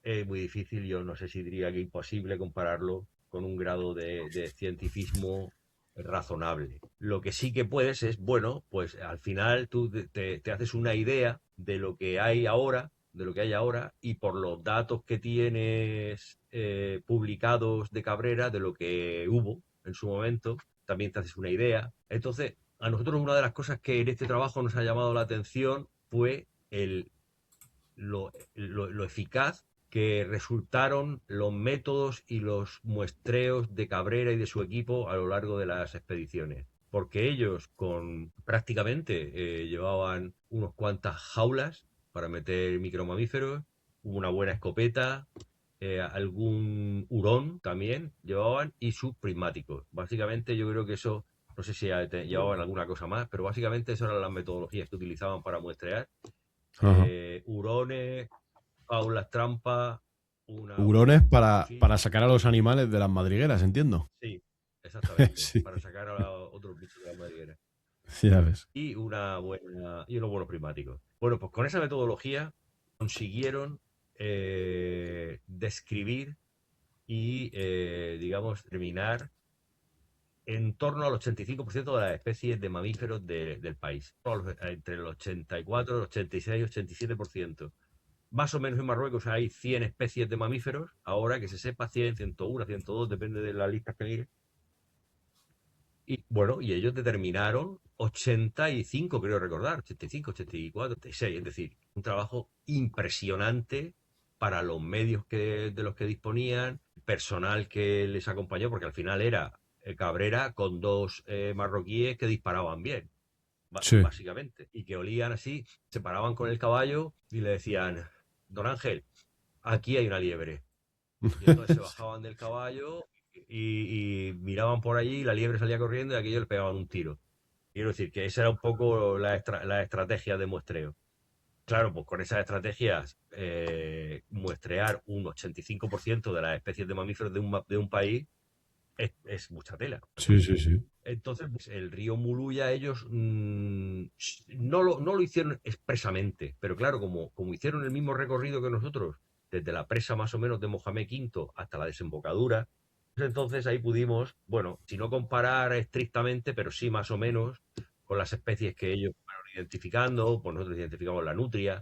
es muy difícil, yo no sé si diría que imposible compararlo con un grado de cientificismo razonable. Lo que sí que puedes es, bueno, pues al final tú te haces una idea de lo que hay ahora, de lo que hay ahora, y por los datos que tienes publicados de Cabrera, de lo que hubo en su momento, también te haces una idea. Entonces, a nosotros una de las cosas que en este trabajo nos ha llamado la atención fue lo eficaz que resultaron los métodos y los muestreos de Cabrera y de su equipo a lo largo de las expediciones. Porque ellos con prácticamente llevaban unos cuantas jaulas para meter micromamíferos, una buena escopeta, algún hurón también llevaban y sus prismáticos. Básicamente yo creo que eso, no sé si llevaban alguna cosa más, pero básicamente esas eran las metodologías que utilizaban para muestrear Ajá. hurones, aulas trampa, una Hurones en fin, para sacar a los animales de las madrigueras, entiendo. sí, exactamente, Sí, para sacar a otros bichos de la madriguera. ya ves. Y unos buenos prismáticos. Bueno, pues con esa metodología consiguieron describir y, digamos, terminar en torno al 85% de las especies de mamíferos del país. Entre el 84, el 86 y 87%. Más o menos en Marruecos hay 100 especies de mamíferos. Ahora que se sepa, 100, 101, 102, depende de la lista que mire. Y bueno, y ellos determinaron 85, creo recordar, 85, 84, 86. Es decir, un trabajo impresionante para los medios de los que disponían, personal que les acompañó, porque al final era Cabrera con dos marroquíes que disparaban bien, Sí. básicamente, y que olían así, se paraban con el caballo y le decían, don Ángel, aquí hay una liebre. Y entonces se bajaban del caballo y miraban por allí y la liebre salía corriendo y aquello le pegaban un tiro. Quiero decir que esa era un poco la estrategia de muestreo. Claro, pues con esas estrategias, muestrear un 85% de las especies de mamíferos de un país es mucha tela. Sí, sí, sí. Entonces, pues, el río Muluya, ellos no lo hicieron expresamente, pero claro, como hicieron el mismo recorrido que nosotros, desde la presa más o menos de Mohamed V hasta la desembocadura, pues entonces ahí pudimos, bueno, si no comparar estrictamente, pero sí más o menos con las especies que ellos fueron identificando, pues nosotros identificamos la nutria,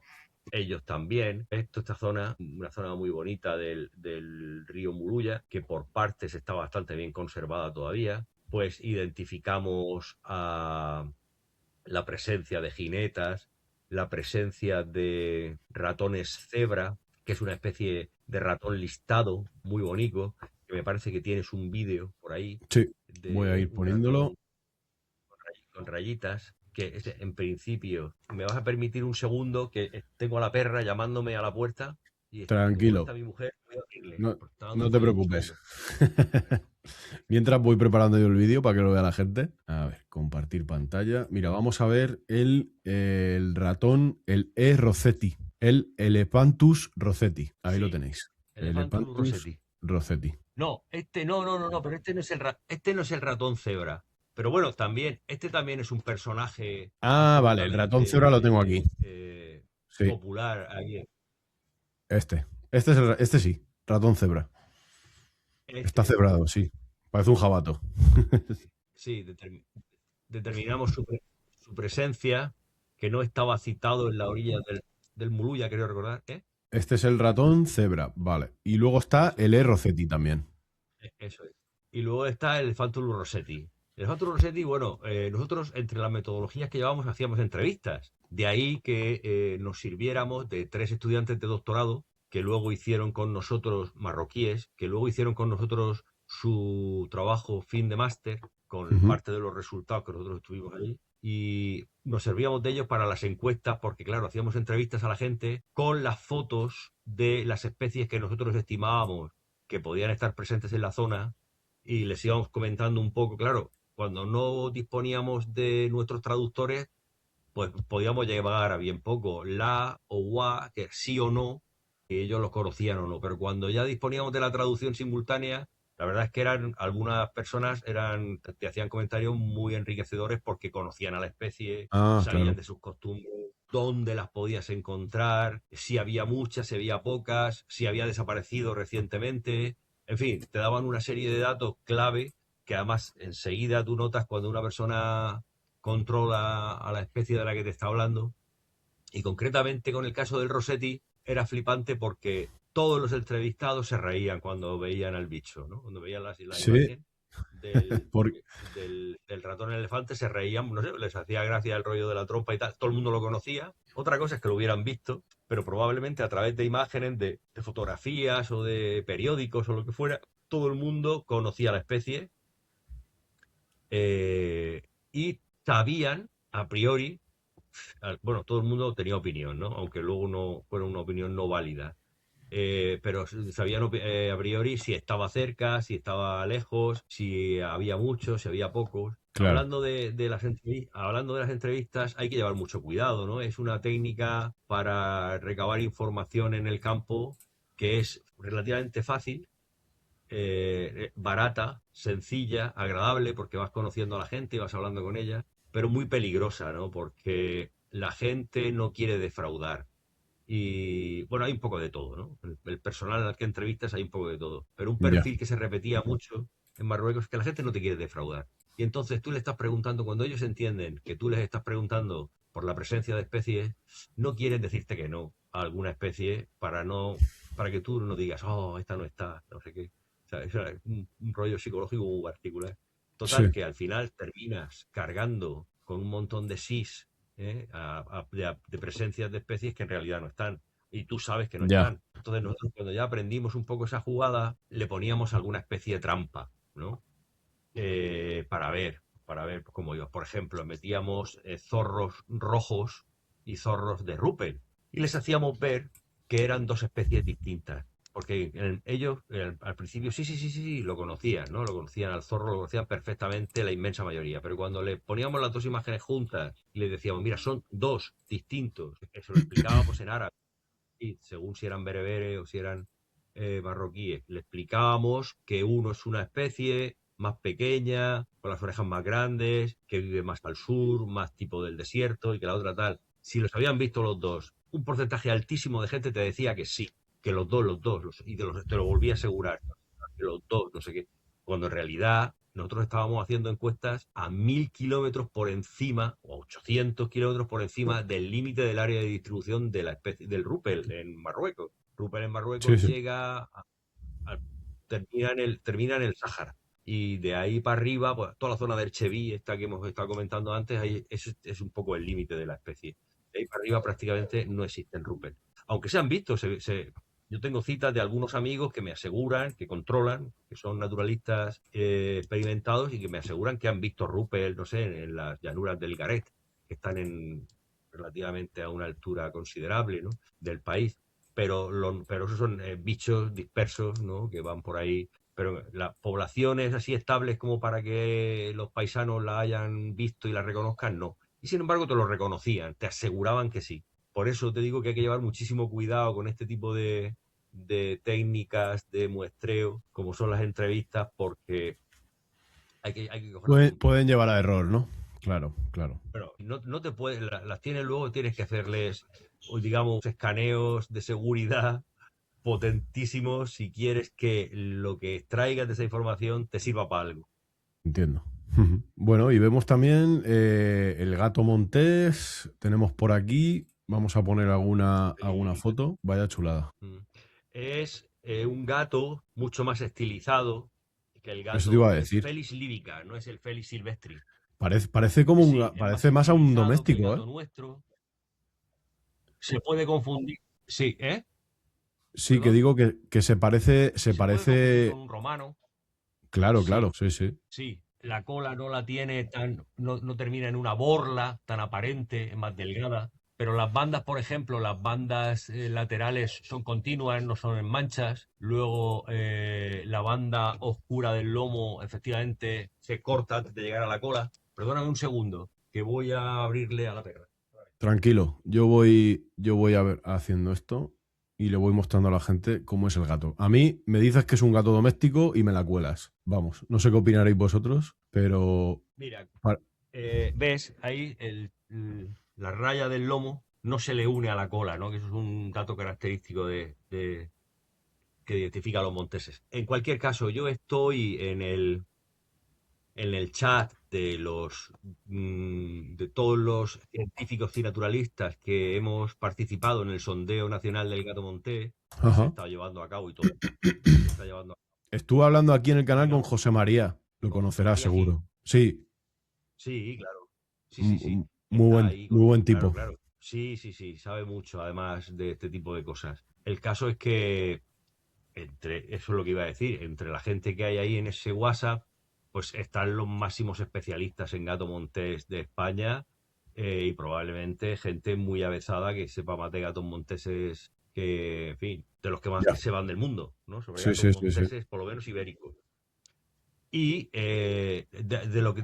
ellos también. Esta zona, una zona muy bonita del río Muluya, que por partes está bastante bien conservada todavía, pues identificamos la presencia de jinetas, la presencia de ratones cebra, que es una especie de ratón listado muy bonito, que me parece que tienes un vídeo por ahí Sí. Voy a de ir un ratón poniéndolo. con rayitas, que en principio, me vas a permitir un segundo que tengo a la perra llamándome a la puerta y como no está Tranquilo. mi mujer, voy a abrirle, No, porque está dando no te frío, un preocupes. segundo. Mientras voy preparando yo el vídeo para que lo vea la gente. A ver, compartir pantalla. Mira, vamos a ver el ratón, el E. rosetti. El Elepanthus rosetti. Ahí lo Sí, tenéis. Elefantus Elepanthus Rosetti. rosetti. No, no, pero este no es este no es el ratón cebra. Pero bueno, también, este también es un personaje Ah, vale, el ratón cebra lo tengo aquí. absolutamente Sí, popular ahí. este. Este sí, ratón cebra. Está Este, cebrado, sí. Parece un jabato. sí, determinamos su presencia, que no estaba citado en la orilla del Muluya, creo recordar. ¿Eh? Este es el ratón cebra, vale. Y luego está Eso es. el E. rosetti también. Eso es. Y luego está el Elefantus Rosetti. El Elefantus Rosetti, bueno, nosotros entre las metodologías que llevábamos hacíamos entrevistas. De ahí que nos sirviéramos de 3 estudiantes de doctorado que luego hicieron con nosotros, marroquíes, que luego hicieron con nosotros su trabajo fin de máster, con Ujú. parte de los resultados que nosotros estuvimos ahí. Y nos servíamos de ellos para las encuestas, porque claro, hacíamos entrevistas a la gente con las fotos de las especies que nosotros estimábamos que podían estar presentes en la zona y les íbamos comentando un poco, claro, cuando no disponíamos de nuestros traductores, pues podíamos llevar a bien poco la o gua, que sí o no, que ellos los conocían o no, pero cuando ya disponíamos de la traducción simultánea, la verdad es que eran algunas personas te hacían comentarios muy enriquecedores porque conocían a la especie, Ah, sabían claro. de sus costumbres, dónde las podías encontrar, si había muchas, si había pocas, si había desaparecido recientemente, en fin, te daban una serie de datos clave que además enseguida tú notas cuando una persona controla a la especie de la que te está hablando. Y concretamente con el caso del Rossetti era flipante porque todos los entrevistados se reían cuando veían al bicho, ¿no? Cuando veían la Sí, imagen del, por- del ratón elefante se reían, no sé, les hacía gracia el rollo de la trompa y tal, todo el mundo lo conocía. Otra cosa es que lo hubieran visto, pero probablemente a través de imágenes, de fotografías o de periódicos o lo que fuera, todo el mundo conocía la especie y sabían a priori, bueno, todo el mundo tenía opinión, ¿no? Aunque luego no fuera una opinión no válida. pero sabían a priori si estaba cerca, si estaba lejos, si había muchos, si había pocos. Claro, Hablando de las entrevistas, hay que llevar mucho cuidado, ¿no? Es una técnica para recabar información en el campo que es relativamente fácil, barata, sencilla, agradable, porque vas conociendo a la gente y vas hablando con ella, pero muy peligrosa, ¿no? Porque la gente no quiere defraudar. Y bueno, hay un poco de todo, ¿no? El personal al que entrevistas hay un poco de todo. Pero un ya, perfil que se repetía mucho en Marruecos es que la gente no te quiere defraudar. Y entonces tú le estás preguntando, cuando ellos entienden que tú les estás preguntando por la presencia de especies, no quieren decirte que no a alguna especie para que tú no digas, oh, esta no está, no sé qué. O sea, es un rollo psicológico muy particular. Total, sí, que al final terminas cargando con un montón de sís, de presencias de especies que en realidad no están. Y tú sabes que no ya, están. Entonces nosotros cuando ya aprendimos un poco esa jugada, le poníamos alguna especie de trampa, ¿no? Para ver, pues, como yo, por ejemplo, metíamos zorros rojos y zorros de Rupel y les hacíamos ver que eran dos especies distintas. Porque ellos al principio sí, sí, sí, sí, sí, lo conocían, ¿no? Lo conocían al zorro, lo conocían perfectamente la inmensa mayoría. Pero cuando le poníamos las dos imágenes juntas y les decíamos, mira, son dos distintos, eso lo explicábamos en árabe, y según si eran bereberes o si eran marroquíes. Le explicábamos que uno es una especie más pequeña, con las orejas más grandes, que vive más al sur, más tipo del desierto, y que la otra tal. Si los habían visto los dos, un porcentaje altísimo de gente te decía que sí, que y te lo volví a asegurar, que los dos, no sé qué. Cuando en realidad nosotros estábamos haciendo encuestas a 1000 kilómetros por encima, o a 800 kilómetros por encima del límite del área de distribución de la especie del rupel en Marruecos. Rupel en sí, Marruecos sí. a- termina en el Sáhara. Y de ahí para arriba, pues toda la zona del Cheví, esta que hemos estado comentando antes, ahí es un poco el límite de la especie. De ahí para arriba prácticamente no existen rupel. Aunque se han visto, yo tengo citas de algunos amigos que me aseguran, que controlan, que son naturalistas experimentados y que me aseguran que han visto rupel, no sé, en las llanuras del Garet, que están relativamente a una altura considerable, ¿no? Del país. Pero esos son bichos dispersos, ¿no? Que van por ahí. Pero las poblaciones así estables como para que los paisanos la hayan visto y la reconozcan, no. Y sin embargo te lo reconocían, te aseguraban que sí. Por eso te digo que hay que llevar muchísimo cuidado con este tipo de técnicas de muestreo, como son las entrevistas, porque hay que cogerlas Pueden, con pueden pinzas. llevar a error, ¿no? Claro, claro. Pero no te puedes, las tienes luego, tienes que hacerles, o digamos, escaneos de seguridad potentísimos si quieres que lo que extraigas de esa información te sirva para algo. Entiendo. Bueno, y vemos también el gato montés. Tenemos por aquí. Vamos a poner alguna Y, foto. Vaya chulada. mm, es un gato mucho más estilizado que el Eso te iba a gato. Es decir. Felis libica, no es el Felis silvestri. Parece como Sí, es más parece más a un estilizado que el doméstico, ¿eh? gato nuestro. Se puede confundir. Sí, ¿eh? Sí, que Perdón. digo que se Se puede confundir con parece. un romano. Claro, claro, Sí, sí, sí. sí. La cola no la tiene no termina en una borla tan aparente, es más delgada. Pero las bandas, por ejemplo, las bandas laterales son continuas, no son en manchas. Luego la banda oscura del lomo efectivamente se corta antes de llegar a la cola. Perdóname un segundo, que voy a abrirle a la perra. Tranquilo. Yo voy a ver haciendo esto y le voy mostrando a la gente cómo es el gato. A mí me dices que es un gato doméstico y me la cuelas. Vamos, no sé qué opinaréis vosotros, pero Mira, pa- ves ahí la raya del lomo no se le une a la cola, ¿no? Que eso es un dato característico que identifica a los monteses. En cualquier caso, yo estoy en el chat de todos los científicos y naturalistas que hemos participado en el sondeo nacional del gato montés, que se ajá. está llevando a cabo y todo. Se está llevando a cabo. Estuve hablando aquí en el canal con Dígame, José María. Lo con José conocerás María Gil. seguro. Sí, Sí, claro. Sí, sí, sí. muy Está buen, ahí muy buen claro, tipo. claro. Sí, sí, sí. Sabe mucho, además de este tipo de cosas. El caso es que eso es lo que iba a decir, entre la gente que hay ahí en ese WhatsApp, pues están los máximos especialistas en gato montés de España, y probablemente gente muy avezada que sepa más de gatos monteses en fin, de los que más Ya. se van del mundo, ¿no? Sobre Sí, gatos sí, sí, sí. monteses, por lo menos ibéricos. Y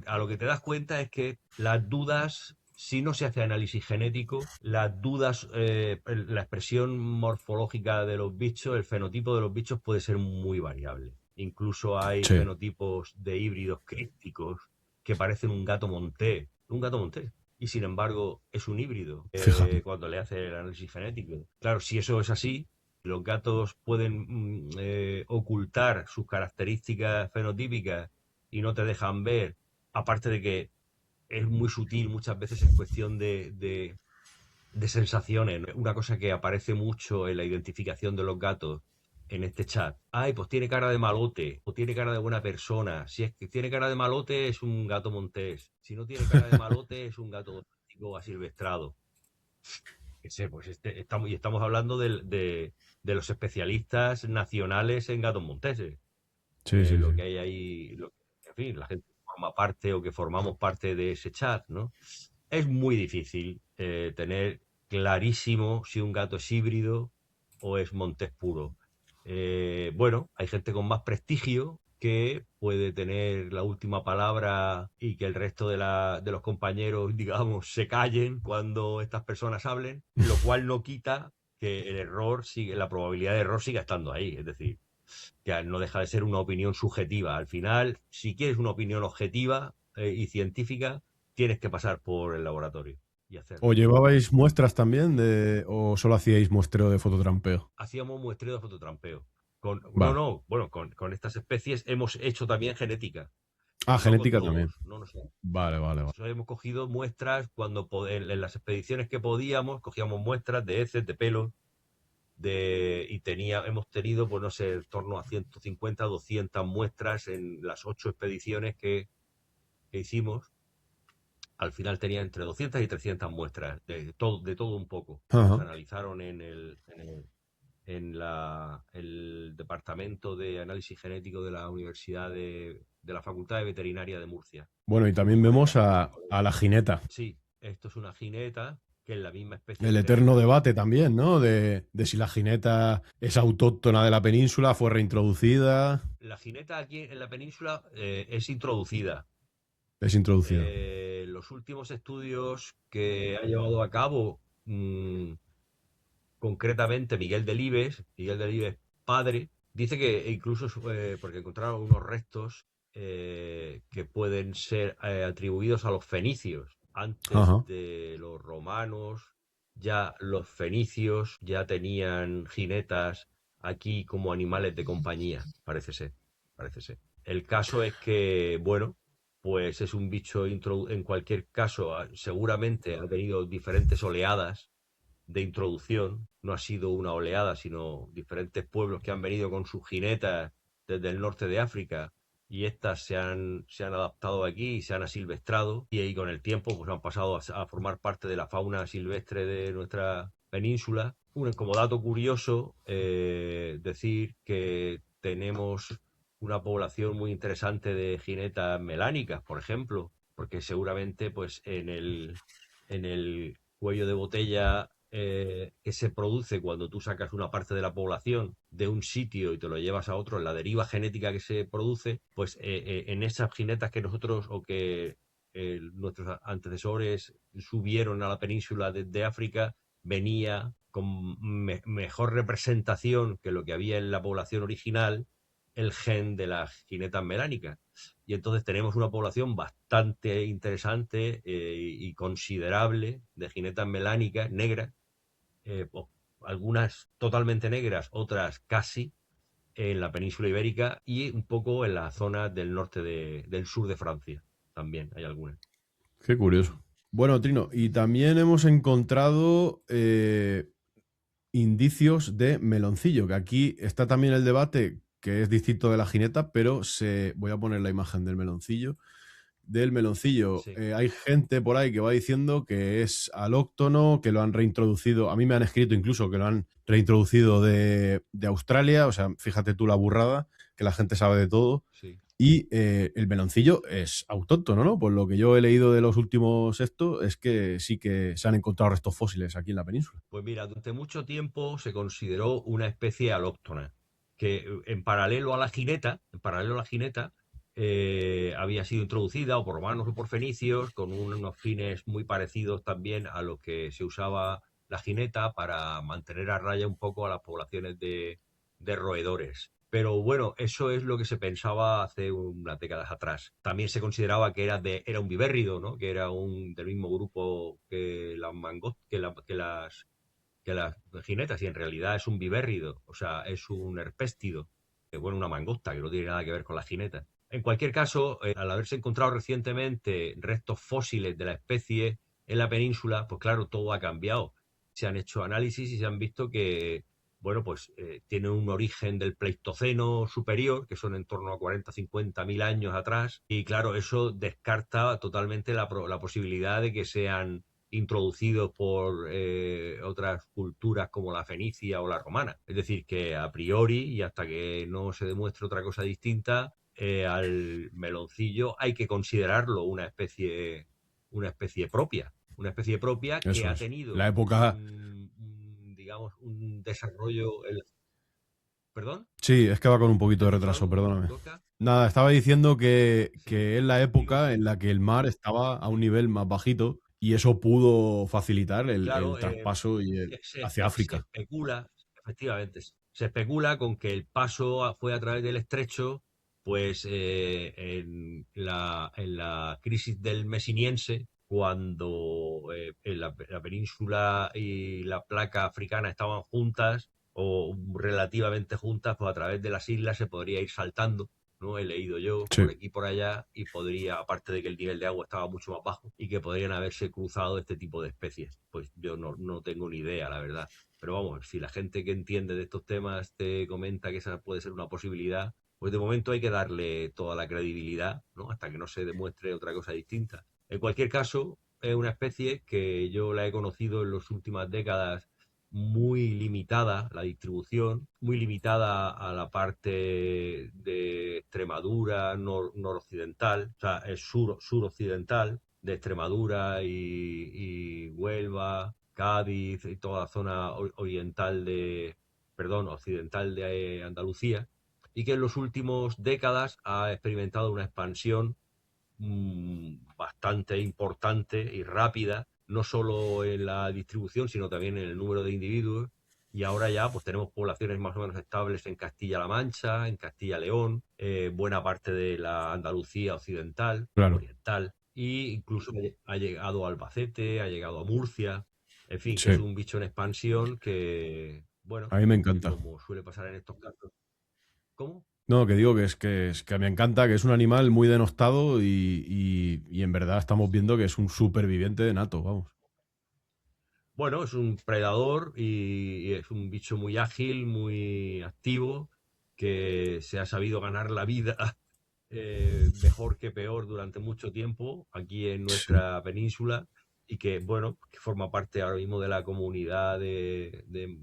a lo que te das cuenta es que las dudas, si no se hace análisis genético, las dudas, la expresión morfológica de los bichos, el fenotipo de los bichos puede ser muy variable. Incluso hay Sí. fenotipos de híbridos crípticos que parecen un gato montés, y sin embargo es un híbrido Fíjate. cuando le hace el análisis genético. Claro, si eso es así, los gatos pueden ocultar sus características fenotípicas y no te dejan ver, aparte de que es muy sutil, muchas veces es cuestión de sensaciones, ¿no? Una cosa que aparece mucho en la identificación de los gatos en este chat. Ay, pues tiene cara de malote, o tiene cara de buena persona. Si es que tiene cara de malote, es un gato montés. Si no tiene cara de malote, es un gato doméstico asilvestrado. Que sé, pues estamos hablando de los especialistas nacionales en gatos monteses. Sí, sí, Lo sí. que hay ahí, en fin, la gente que forma parte o que formamos parte de ese chat, ¿no? Es muy difícil tener clarísimo si un gato es híbrido o es montés puro. Bueno, hay gente con más prestigio que puede tener la última palabra y que el resto de los compañeros, digamos, se callen cuando estas personas hablen, lo cual no quita que el error sigue, la probabilidad de error siga estando ahí. Es decir, que no deja de ser una opinión subjetiva. Al final, si quieres una opinión objetiva y científica, tienes que pasar por el laboratorio y ¿O hacerlo. llevabais muestras también o solo hacíais muestreo de fototrampeo? Hacíamos muestreo de fototrampeo. No, Vale. no, bueno, con estas especies hemos hecho también genética, Ah, no con genética también. todos, no, no sé. Vale, vale, vale. Hemos cogido muestras en las expediciones que podíamos, cogíamos muestras de heces, de pelo, hemos tenido, pues no sé, en torno a 150, 200 muestras en las 8 expediciones que hicimos. Al final tenía entre 200 y 300 muestras, de todo un poco, que nos Ajá. analizaron el Departamento de Análisis Genético de la Universidad de la Facultad de Veterinaria de Murcia. Bueno, y Unos también vemos colegas, a la jineta. sí, esto es una jineta, que es la misma especie El que eterno tenemos. debate también, ¿no? De si la jineta es autóctona de la península, fue reintroducida. La jineta aquí en la península es introducida. Es introducida. Los últimos estudios que ha llevado a cabo, concretamente Miguel Delibes padre, dice que incluso, porque encontraron unos restos que pueden ser atribuidos a los fenicios. Antes Ajá. de los romanos, ya los fenicios ya tenían jinetas aquí como animales de compañía, parece ser, parece ser. El caso es que, bueno, pues es un bicho en cualquier caso, seguramente ha tenido diferentes oleadas de introducción, no ha sido una oleada, sino diferentes pueblos que han venido con sus jinetas desde el norte de África, y estas se han adaptado aquí y se han asilvestrado, y ahí con el tiempo pues han pasado a formar parte de la fauna silvestre de nuestra península. Como dato curioso, decir que tenemos una población muy interesante de jinetas melánicas, por ejemplo, porque seguramente pues en el cuello de botella que se produce cuando tú sacas una parte de la población de un sitio y te lo llevas a otro, en la deriva genética que se produce, pues en esas jinetas que nosotros o que nuestros antecesores subieron a la península de África, venía con mejor representación que lo que había en la población original, el gen de las jinetas melánicas. Y entonces tenemos una población bastante interesante y considerable de jinetas melánicas negras, pues, algunas totalmente negras, otras casi, en la península ibérica y un poco en la zona del norte del sur de Francia. También hay algunas. Qué curioso. Bueno, Trino, y también hemos encontrado indicios de meloncillo, que aquí está también el debate, que es distinto de la jineta, pero voy a poner la imagen del meloncillo. Del meloncillo, Sí. hay gente por ahí que va diciendo que es alóctono, que lo han reintroducido. A mí me han escrito incluso que lo han reintroducido de Australia. O sea, fíjate tú la burrada, que la gente sabe de todo. Sí. Y el meloncillo es autóctono, ¿no? Por lo que yo he leído de los últimos es que sí que se han encontrado restos fósiles aquí en la península. Pues mira, durante mucho tiempo se consideró una especie alóctona, que en paralelo a la jineta, había sido introducida o por romanos o por fenicios con unos fines muy parecidos también a lo que se usaba la jineta para mantener a raya un poco a las poblaciones de roedores. Pero bueno, eso es lo que se pensaba hace unas décadas atrás. También se consideraba que era un vivérrido, ¿no? Que era del mismo grupo que las mangos, que las jinetas, y en realidad es un vivérrido, o sea, es un herpéstido, que bueno, una mangosta, que no tiene nada que ver con la jineta. En cualquier caso, al haberse encontrado recientemente restos fósiles de la especie en la península, pues claro, todo ha cambiado. Se han hecho análisis y se han visto que, bueno, pues tiene un origen del Pleistoceno superior, que son en torno a 40-50 mil años atrás, y claro, eso descarta totalmente la posibilidad de que sean introducidos por otras culturas como la fenicia o la romana. Es decir, que a priori, y hasta que no se demuestre otra cosa distinta, al meloncillo hay que considerarlo una especie propia que Eso ha es. tenido La época. digamos, un desarrollo. ¿Perdón? Sí, es que va con un poquito ¿Te de has dicho retraso, algo, perdóname. Gorka? Nada, estaba diciendo Sí, que es la digo época que en la que el mar estaba a un nivel más bajito y eso pudo facilitar claro, el traspaso hacia se África. especula, efectivamente, se especula con que el paso fue a través del estrecho, pues en la crisis del Mesiniense, cuando en la península y la placa africana estaban juntas o relativamente juntas, pues a través de las islas se podría ir saltando, ¿no? He leído yo por Sí, aquí y por allá, y podría, aparte de que el nivel de agua estaba mucho más bajo, y que podrían haberse cruzado este tipo de especies. Pues yo no tengo ni idea, la verdad. Pero vamos, si la gente que entiende de estos temas te comenta que esa puede ser una posibilidad, pues de momento hay que darle toda la credibilidad, ¿no? Hasta que no se demuestre otra cosa distinta. En cualquier caso, es una especie que yo la he conocido en las últimas décadas, muy limitada la distribución, muy limitada a la parte de Extremadura noroccidental, o sea, es suroccidental de Extremadura y Huelva, Cádiz y toda la zona oriental perdón, occidental de Andalucía, y que en las últimas décadas ha experimentado una expansión bastante importante y rápida, no solo en la distribución, sino también en el número de individuos. Y ahora ya pues tenemos poblaciones más o menos estables en Castilla-La Mancha, en Castilla-León, buena parte de la Andalucía occidental, claro. oriental, e incluso ha llegado a Albacete, ha llegado a Murcia. En fin, que es Sí, un bicho en expansión que, bueno, a mí me encanta. como suele pasar en estos casos. ¿Cómo? No, que digo es que me encanta, que es un animal muy denostado y en verdad estamos viendo que es un superviviente de nato, vamos. Bueno, es un predador y es un bicho muy ágil, muy activo, que se ha sabido ganar la vida mejor que peor durante mucho tiempo aquí en Sí, nuestra península, y que, bueno, que forma parte ahora mismo de la comunidad de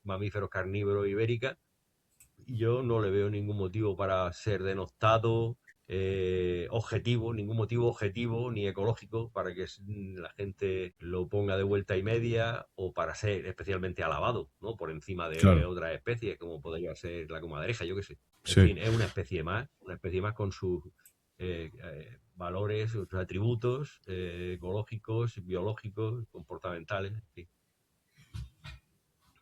mamíferos carnívoros ibérica. Yo no le veo ningún motivo para ser denostado, ningún motivo objetivo ni ecológico para que la gente lo ponga de vuelta y media, o para ser especialmente alabado, ¿no? Por encima de claro, otras especies, como podría ser la comadreja, yo qué sé. En sí. fin, es una especie más con sus valores, sus atributos ecológicos, biológicos, comportamentales, en fin.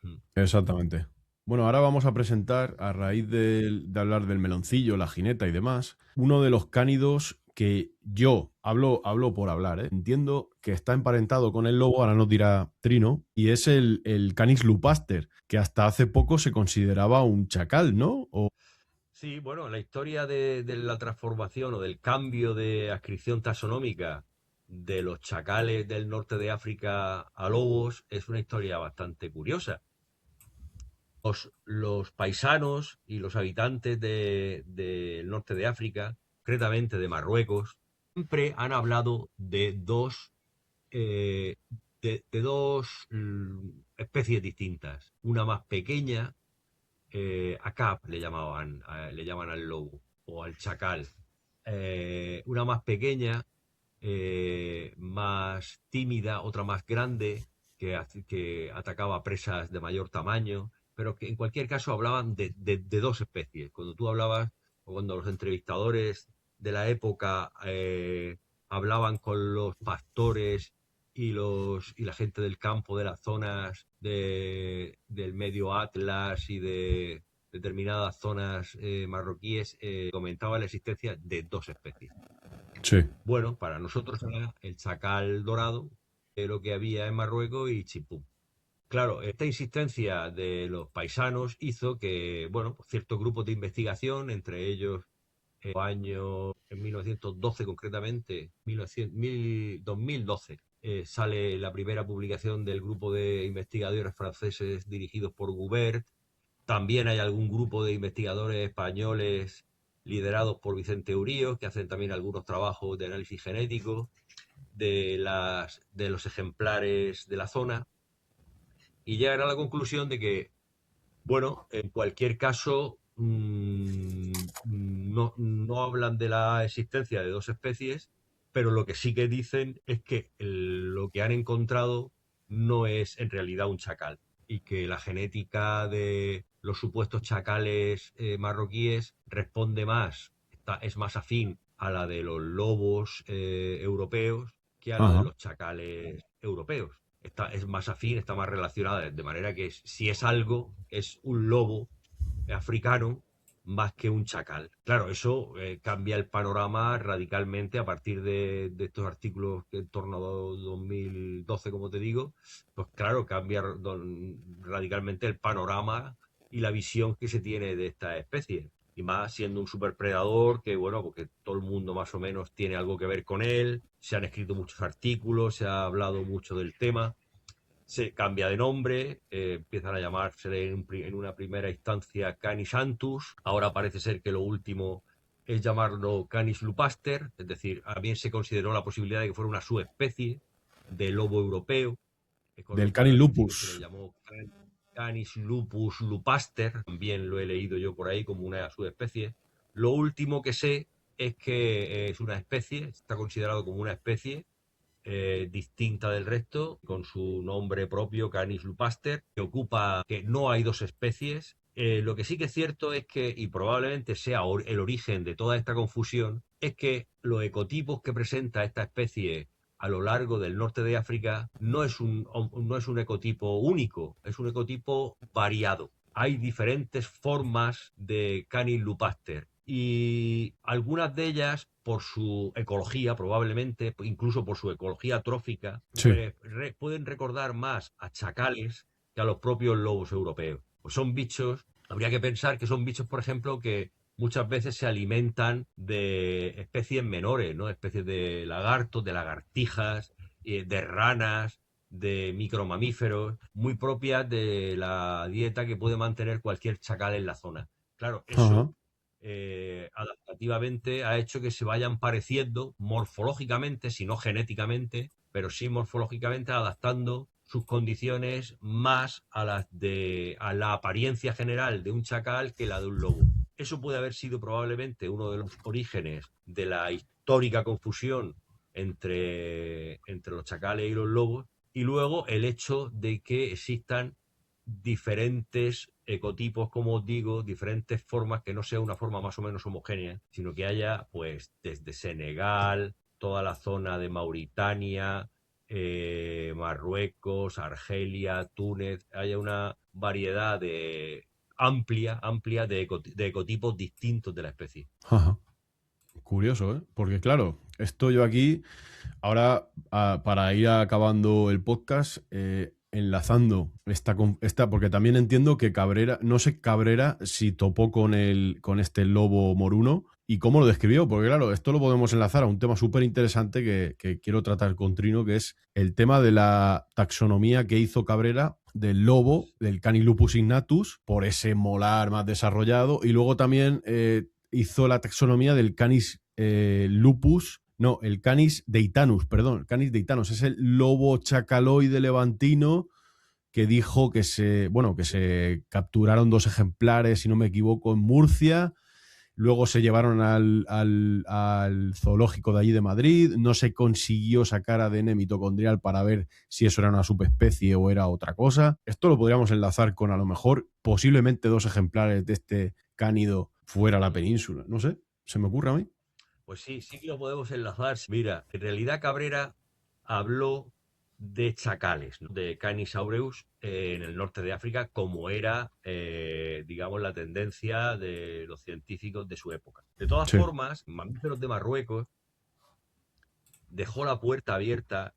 Mm. Exactamente. Bueno, ahora vamos a presentar, a raíz de hablar del meloncillo, la jineta y demás, uno de los cánidos que yo hablo por hablar, ¿eh? Entiendo que está emparentado con el lobo, ahora nos dirá Trino, y es el Canis lupaster, que hasta hace poco se consideraba un chacal, ¿no? Sí, bueno, la historia de la transformación o del cambio de adscripción taxonómica de los chacales del norte de África a lobos es una historia bastante curiosa. Los paisanos y los habitantes del norte de África, concretamente de Marruecos, siempre han hablado eh, de dos especies distintas. Una más pequeña, ACAP le llaman al lobo, o al chacal. Una más pequeña, más tímida, otra más grande, que atacaba presas de mayor tamaño, pero que en cualquier caso hablaban de dos especies. Cuando tú hablabas, o cuando los entrevistadores de la época hablaban con los pastores y la gente del campo de las zonas del medio Atlas y de determinadas zonas marroquíes, comentaba la existencia de dos especies. Sí. Bueno, para nosotros era el chacal dorado, lo que había en Marruecos y chimpún. Claro, esta insistencia de los paisanos hizo que, bueno, pues ciertos grupos de investigación, entre ellos en 1912 concretamente, 2012, sale la primera publicación del grupo de investigadores franceses dirigidos por Goubert. También hay algún grupo de investigadores españoles liderados por Vicente Urío, que hacen también algunos trabajos de análisis genético de los ejemplares de la zona, y llegan a la conclusión de que, bueno, en cualquier caso, no hablan de la existencia de dos especies, pero lo que sí que dicen es que lo que han encontrado no es en realidad un chacal, y que la genética de los supuestos chacales marroquíes responde más, es más afín a la de los lobos europeos que a la de Ajá. los chacales europeos. Es más afín, está más relacionada, de manera que si es algo, es un lobo africano más que un chacal. Claro, eso cambia el panorama radicalmente a partir de estos artículos en torno a 2012, como te digo. Pues claro, cambia radicalmente el panorama y la visión que se tiene de esta especie. Y más siendo un superpredador que, bueno, porque todo el mundo más o menos tiene algo que ver con él. Se han escrito muchos artículos, se ha hablado mucho del tema. Se cambia de nombre, empiezan a llamarse en una primera instancia Canis antus. Ahora parece ser que lo último es llamarlo Canis lupaster, es decir, también se consideró la posibilidad de que fuera una subespecie de lobo europeo, con Del lo cual Canis al principio se le lupus. llamó Canis lupus lupaster, también lo he leído yo por ahí como una subespecie. Lo último que sé es que es una especie, está considerado como una especie distinta del resto, con su nombre propio, Canis lupaster, que no hay dos especies. Lo que sí que es cierto es que, y probablemente sea el origen de toda esta confusión, es que los ecotipos que presenta esta especie a lo largo del norte de África no es un ecotipo único, es un ecotipo variado. Hay diferentes formas de Canis lupaster y algunas de ellas, por su ecología, probablemente, incluso por su ecología trófica, Sí. pueden recordar más a chacales que a los propios lobos europeos. Pues son bichos, habría que pensar que son bichos, por ejemplo, que muchas veces se alimentan de especies menores, ¿no? Especies de lagartos, de lagartijas, de ranas, de micromamíferos, muy propias de la dieta que puede mantener cualquier chacal en la zona. Claro, Ajá. eso adaptativamente ha hecho que se vayan pareciendo morfológicamente, si no genéticamente, pero sí morfológicamente adaptando sus condiciones más a la apariencia general de un chacal que la de un lobo. Eso puede haber sido probablemente uno de los orígenes de la histórica confusión entre los chacales y los lobos, y luego el hecho de que existan diferentes ecotipos, como os digo, diferentes formas, que no sea una forma más o menos homogénea, sino que haya, pues, desde Senegal, toda la zona de Mauritania, Marruecos, Argelia, Túnez, haya una variedad amplia de ecotipos distintos de la especie. Ajá. Curioso, ¿eh? Porque claro, esto yo aquí, ahora para ir acabando el podcast, enlazando porque también entiendo que Cabrera, no sé Cabrera si topó con este lobo moruno y cómo lo describió, porque claro, esto lo podemos enlazar a un tema súper interesante que quiero tratar con Trino, que es el tema de la taxonomía que hizo Cabrera del lobo, del Canis lupus ignatus, por ese molar más desarrollado, y luego también hizo la taxonomía del Canis lupus, no, el Canis deitanus, perdón, el Canis deitanus, es el lobo chacaloide levantino que dijo que se capturaron 2 ejemplares, si no me equivoco, en Murcia. luego se llevaron al zoológico de allí de Madrid, no se consiguió sacar ADN mitocondrial para ver si eso era una subespecie o era otra cosa. Esto lo podríamos enlazar con a lo mejor posiblemente 2 ejemplares de este cánido fuera de la península. No sé, se me ocurre a mí. Pues sí, sí que lo podemos enlazar. Mira, en realidad Cabrera habló de chacales, ¿no? De Canis aureus en el norte de África, como era, digamos, la tendencia de los científicos de su época. De todas Sí. formas, Mamíferos de Marruecos dejó la puerta abierta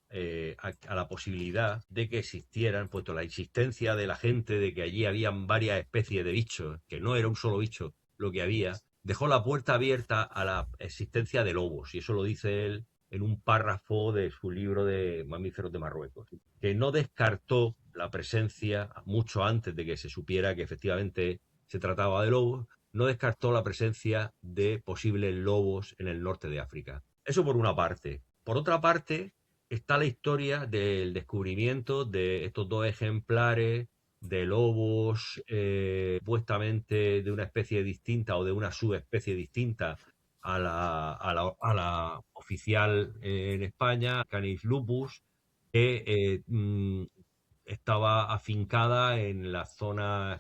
a la posibilidad de que existieran, puesto la insistencia de la gente de que allí habían varias especies de bichos, que no era un solo bicho lo que había, dejó la puerta abierta a la existencia de lobos, y eso lo dice él en un párrafo de su libro de Mamíferos de Marruecos, que no descartó la presencia, mucho antes de que se supiera que efectivamente se trataba de lobos, no descartó la presencia de posibles lobos en el norte de África. Eso por una parte. Por otra parte, está la historia del descubrimiento de estos 2 ejemplares de lobos, supuestamente de una especie distinta o de una subespecie distinta a la oficial en España, Canis lupus, que estaba afincada en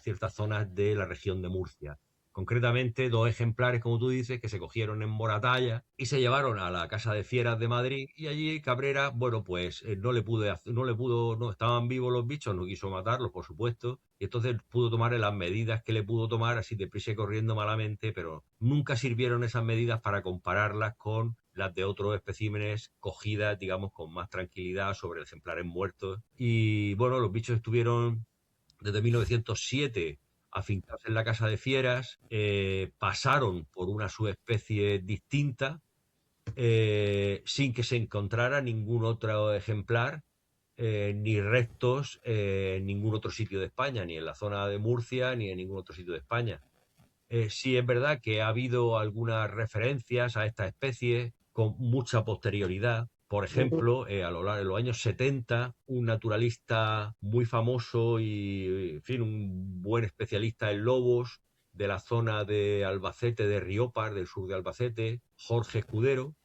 ciertas zonas de la región de Murcia. Concretamente, 2 ejemplares, como tú dices, que se cogieron en Moratalla y se llevaron a la Casa de Fieras de Madrid, y allí Cabrera, bueno, pues no estaban vivos los bichos, no quiso matarlos, por supuesto, y entonces pudo tomar las medidas que le pudo tomar así deprisa y corriendo malamente, pero nunca sirvieron esas medidas para compararlas con las de otros especímenes cogidas, digamos, con más tranquilidad sobre ejemplares muertos. Y bueno, los bichos estuvieron desde 1907 afincados en la Casa de Fieras, pasaron por una subespecie distinta, sin que se encontrara ningún otro ejemplar, ni restos en ningún otro sitio de España, ni en la zona de Murcia, ni en ningún otro sitio de España. Sí es verdad que ha habido algunas referencias a esta especie con mucha posterioridad. Por ejemplo, a lo largo de los años 70, un naturalista muy famoso y, en fin, un buen especialista en lobos de la zona de Albacete, de Riópar, del sur de Albacete, Jorge Escudero,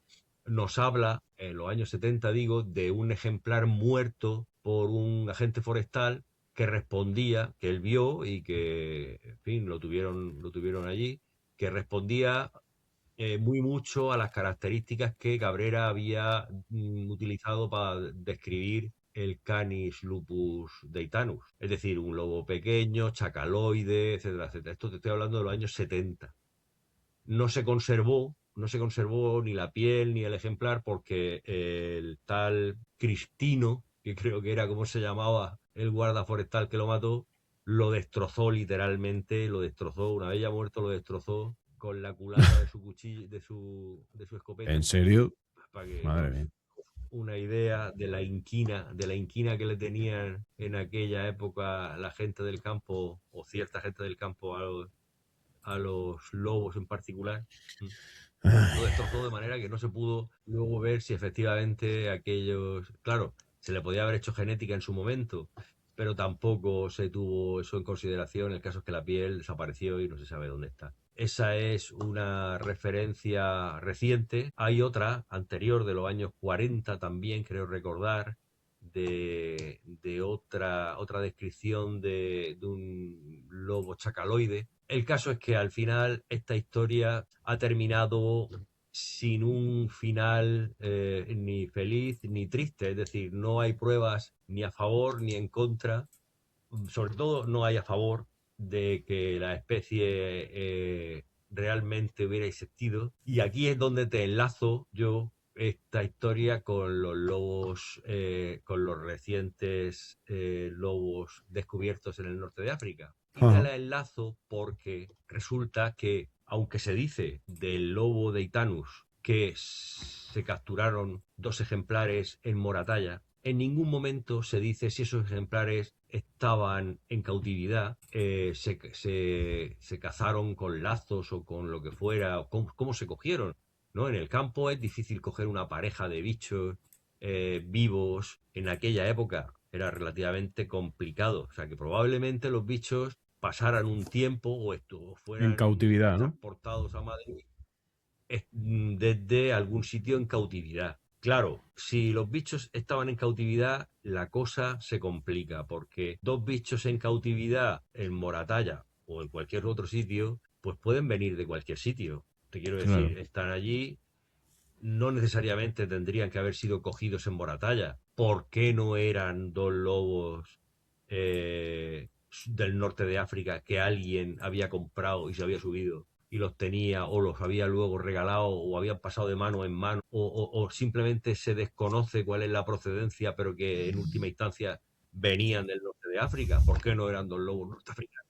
nos habla, en los años 70 digo, de un ejemplar muerto por un agente forestal que respondía, que él vio y que, en fin, lo tuvieron allí, que respondía muy mucho a las características que Cabrera había utilizado para describir el Canis lupus deitanus, es decir, un lobo pequeño, chacaloide, etcétera, etcétera. Esto te estoy hablando de los años 70. No se conservó ni la piel ni el ejemplar porque el tal Cristino, que creo que era como se llamaba el guarda forestal que lo mató, lo destrozó literalmente, lo destrozó, una vez ya muerto lo destrozó con la culata de su cuchillo, de su escopeta, ¿En serio? para que Madre mía. una idea de la inquina que le tenían en aquella época la gente del campo, o cierta gente del campo, a los lobos en particular. Lo destrozó de manera que no se pudo luego ver si efectivamente aquellos... Claro, se le podía haber hecho genética en su momento, pero tampoco se tuvo eso en consideración. El caso es que la piel desapareció y no se sabe dónde está. Esa es una referencia reciente. Hay otra anterior, de los años 40 también, creo recordar, de otra descripción de un lobo chacaloide. El caso es que al final esta historia ha terminado sin un final ni feliz ni triste, es decir, no hay pruebas ni a favor ni en contra, sobre todo no hay a favor de que la especie realmente hubiera existido. Y aquí es donde te enlazo yo esta historia con los lobos, con los recientes lobos descubiertos en el norte de África. Y te Ajá. la enlazo porque resulta que, aunque se dice del lobo de Itanus que se capturaron 2 ejemplares en Moratalla, en ningún momento se dice si esos ejemplares estaban en cautividad, se cazaron con lazos o con lo que fuera, o cómo se cogieron, ¿no? En el campo es difícil coger una pareja de bichos vivos. En aquella época era relativamente complicado. O sea que probablemente los bichos pasaran un tiempo o En fueran cautividad, ¿no? transportados a Madrid desde algún sitio en cautividad. Claro, si los bichos estaban en cautividad, la cosa se complica, porque dos bichos en cautividad en Moratalla o en cualquier otro sitio, pues pueden venir de cualquier sitio. Te quiero Claro. decir, están allí, no necesariamente tendrían que haber sido cogidos en Moratalla. ¿Por qué no eran dos lobos del norte de África que alguien había comprado y se había subido y los tenía o los había luego regalado o habían pasado de mano en mano o simplemente se desconoce cuál es la procedencia pero que en última instancia venían del norte de África? ¿Por qué no eran dos lobos norteafricanos?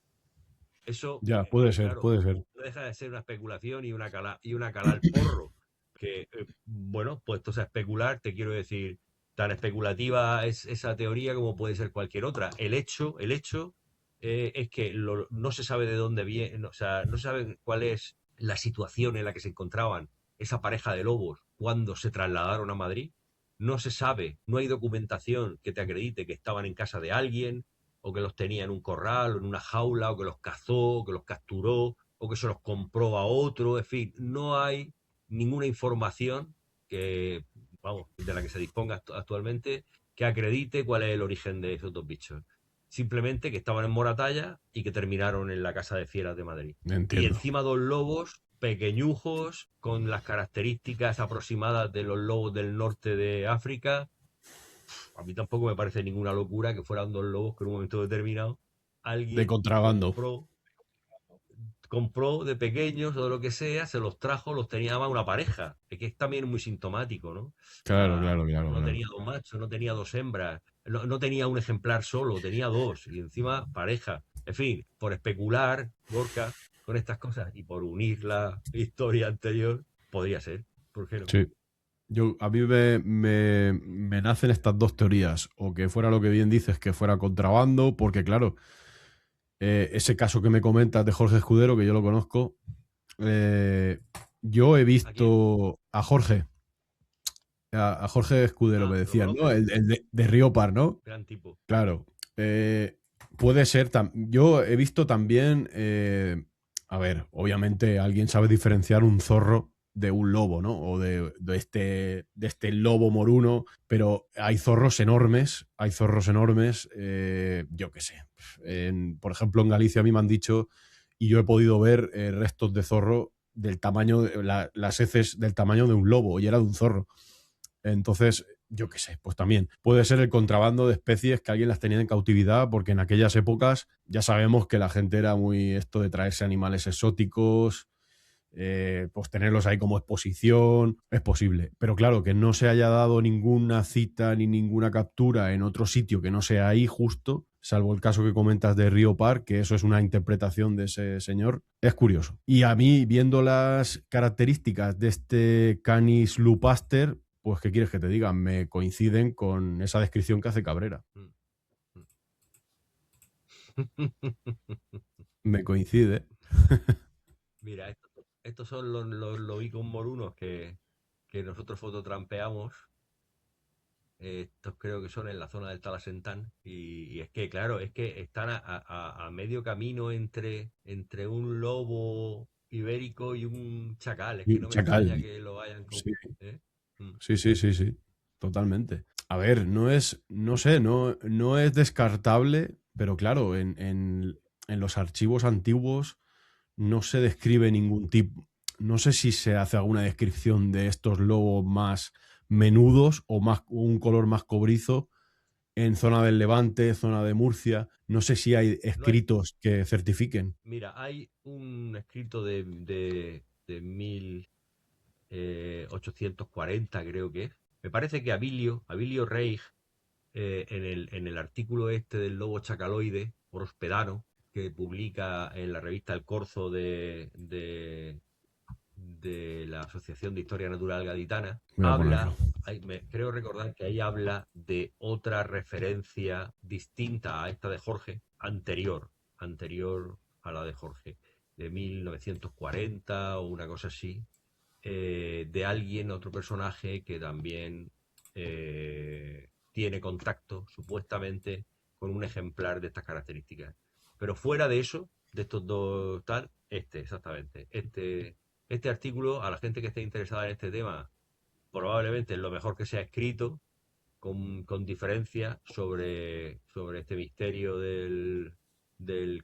Eso, Ya, puede ser, claro, puede ser. no deja de ser una especulación y una cala al porro. Que, bueno, puestos a especular, te quiero decir, tan especulativa es esa teoría como puede ser cualquier otra. El hecho es que no se sabe de dónde viene, o sea, no se sabe cuál es la situación en la que se encontraban esa pareja de lobos cuando se trasladaron a Madrid. No se sabe, no hay documentación que te acredite que estaban en casa de alguien, o que los tenía en un corral, o en una jaula, o que los cazó, o que los capturó, o que se los compró a otro, en fin, no hay ninguna información que, vamos, de la que se disponga actualmente que acredite cuál es el origen de esos dos bichos. Simplemente que estaban en Moratalla y que terminaron en la Casa de Fieras de Madrid. Y Entiendo. encima dos lobos pequeñujos, con las características aproximadas de los lobos del norte de África. A mí tampoco me parece ninguna locura que fueran dos lobos que en un momento determinado De alguien contrabando. compró de pequeños o de lo que sea, se los trajo, los tenía más una pareja. Es que es también muy sintomático, ¿no? O Claro, sea, claro, claro, no claro. tenía dos machos, no tenía dos hembras, no tenía un ejemplar solo, tenía dos, y encima pareja. En fin, por especular, Gorka, con estas cosas y por unir la historia anterior, podría ser. ¿Por qué no? Sí. A mí me nacen estas dos teorías. O que fuera lo que bien dices, que fuera contrabando, porque claro, ese caso que me comentas de Jorge Escudero, que yo lo conozco, eh, yo he ¿A quién? visto a Jorge, a Jorge Escudero me Ah, ¿lo decían, ¿no? conoces? El de Río Par, ¿no? Gran tipo. Claro. Puede ser. Yo he visto también. A ver, obviamente alguien sabe diferenciar un zorro de un lobo, ¿no? O de este lobo moruno, pero hay zorros enormes, yo qué sé. Por ejemplo, en Galicia a mí me han dicho, y yo he podido ver restos de zorro del tamaño, las heces del tamaño de un lobo, y era de un zorro. Entonces, yo qué sé, pues también puede ser el contrabando de especies que alguien las tenía en cautividad, porque en aquellas épocas ya sabemos que la gente era muy esto de traerse animales exóticos, pues tenerlos ahí como exposición, es posible. Pero claro, que no se haya dado ninguna cita ni ninguna captura en otro sitio que no sea ahí justo, salvo el caso que comentas de Río Park, que eso es una interpretación de ese señor, es curioso. Y a mí, viendo las características de este Canis lupaster, pues, ¿qué quieres que te diga? Me coinciden con esa descripción que hace Cabrera. Mm, mm. Me coincide. Mira, estos son los lobicos morunos que nosotros fototrampeamos. Estos creo que son en la zona del Talasentán. Y es que, claro, es que están a medio camino entre un lobo ibérico y un chacal. Es que Y no me Chacal. extraña que lo vayan con... Sí, ¿eh? Mm. sí, sí, sí, sí. Totalmente. A ver, no sé, no es descartable, pero claro, en los archivos antiguos no se describe ningún tipo. No sé si se hace alguna descripción de estos lobos más menudos o más un color más cobrizo en zona del Levante, zona de Murcia. No sé si hay No hay... escritos que certifiquen. Mira, hay un escrito de 1840, creo que es. Me parece que Abilio Reich, en el artículo este del lobo chacaloide, Prospedano, que publica en la revista El Corzo de la Asociación de Historia Natural Gaditana, Voy a ponerlo. creo recordar que ahí habla de otra referencia distinta a esta de Jorge, anterior a la de Jorge, de 1940 o una cosa así, de alguien, otro personaje que también tiene contacto, supuestamente, con un ejemplar de estas características. Pero fuera de eso, de estos dos tal, exactamente. Este artículo, a la gente que esté interesada en este tema, probablemente es lo mejor que se ha escrito, con diferencia sobre este misterio del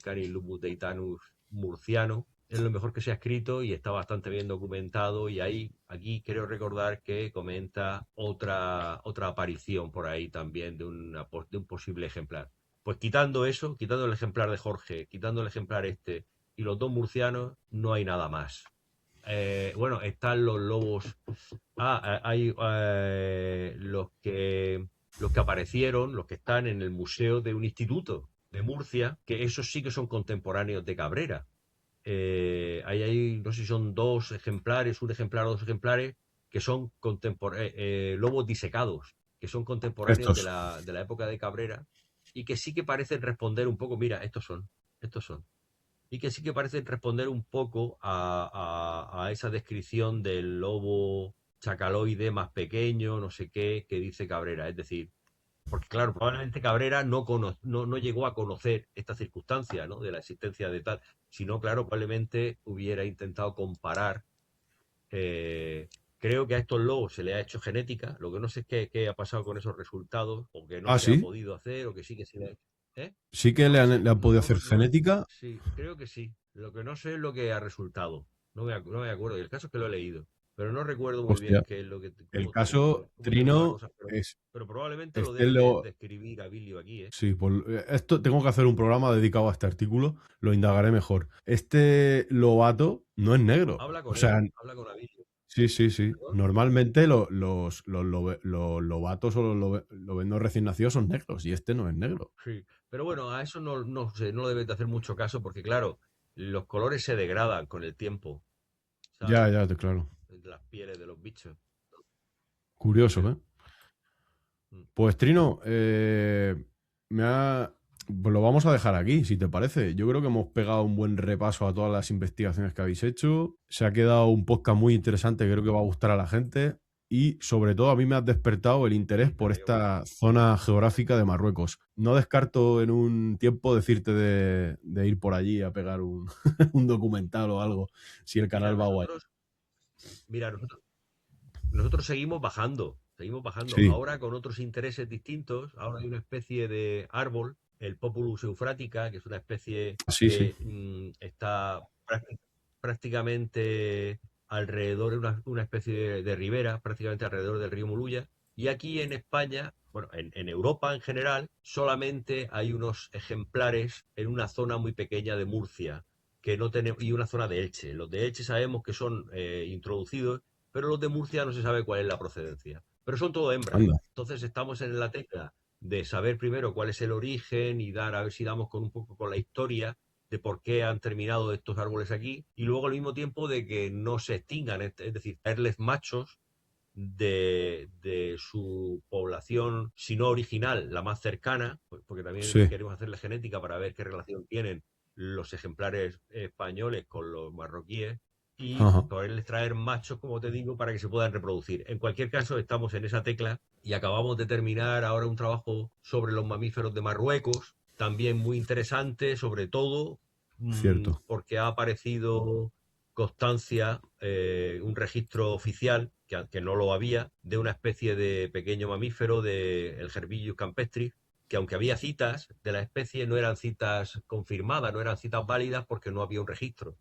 Canis lupus deitanos murciano. Es lo mejor que se ha escrito y está bastante bien documentado. Y aquí creo recordar que comenta otra aparición por ahí también de un posible ejemplar. Pues quitando eso, quitando el ejemplar de Jorge, quitando el ejemplar y los dos murcianos, no hay nada más. Bueno, están los lobos. Hay los que aparecieron, los que están en el museo de un instituto de Murcia, que esos sí que son contemporáneos de Cabrera. No sé si son dos ejemplares, un ejemplar o dos ejemplares, que son lobos disecados, que son contemporáneos Estos. de la época de Cabrera, y que sí que parecen responder un poco, mira, estos son y que sí que parecen responder un poco a esa descripción del lobo chacaloide más pequeño, no sé qué, que dice Cabrera. Es decir, porque claro, probablemente Cabrera no llegó a conocer esta circunstancia, ¿no? De la existencia de tal, sino claro, probablemente hubiera intentado comparar. eh, Creo que a estos lobos se le ha hecho genética, lo que no sé es qué ha pasado con esos resultados, o que no Ah, se ha sí. podido hacer, o que sí que se le ha hecho. ¿Eh? Sí que No lo sé, le han podido no, hacer no, genética. sí, creo que sí. Lo que no sé es lo que ha resultado. No me acuerdo. Y el caso es que lo he leído. Pero no recuerdo muy bien Hostia. qué es lo que, El caso cómo terminó la Trino cosa. es Pero probablemente lo este debe lo. de escribir Abilio aquí, ¿eh? Sí, pues esto tengo que hacer un programa dedicado a este artículo, lo indagaré mejor. Este lobato no es negro. Habla O con sea, él, habla con Abilio. sí, sí, sí. ¿Perdón? Normalmente los lobatos o los lobenos recién nacidos son negros y este no es negro. Sí. Pero bueno, a eso no sé, no le debes de hacer mucho caso porque, claro, los colores se degradan con el tiempo, Ya, ¿sabes? ya, claro. De las pieles de los bichos. Curioso, Sí. ¿eh? Mm. Pues Trino, me ha... pues lo vamos a dejar aquí, si te parece. Yo creo que hemos pegado un buen repaso a todas las investigaciones que habéis hecho. Se ha quedado un podcast muy interesante, creo que va a gustar a la gente. Y sobre todo a mí me has despertado el interés Sí, me por alegro. esta zona geográfica de Marruecos. No descarto en un tiempo decirte de ir por allí a pegar un, un documental o algo, si el Mira, canal va guay. mira, nosotros seguimos bajando, seguimos bajando. Sí, Ahora con otros intereses distintos. Ahora hay una especie de árbol, el Populus eufratica, que es una especie sí, sí. que está prácticamente alrededor de una especie de ribera, prácticamente alrededor del río Muluya. Y aquí en España, bueno, en Europa en general, solamente hay unos ejemplares en una zona muy pequeña de Murcia, que no tenemos, y una zona de Elche. Los de Elche sabemos que son introducidos, pero los de Murcia no se sabe cuál es la procedencia. Pero son todo hembras. Anda. Entonces estamos en la tecla de saber primero cuál es el origen y a ver si damos con un poco con la historia de por qué han terminado estos árboles aquí, y luego al mismo tiempo de que no se extingan, es decir, traerles machos de su población, si no original, la más cercana, porque también Sí. queremos hacerle genética para ver qué relación tienen los ejemplares españoles con los marroquíes, y Ajá. poderles traer machos, como te digo, para que se puedan reproducir. En cualquier caso, estamos en esa tecla y acabamos de terminar ahora un trabajo sobre los mamíferos de Marruecos, también muy interesante, sobre todo Cierto. porque ha aparecido constancia, un registro oficial, que no lo había, de una especie de pequeño mamífero, de el Herbillus campestris, que aunque había citas de la especie, no eran citas confirmadas, no eran citas válidas porque no había un registro.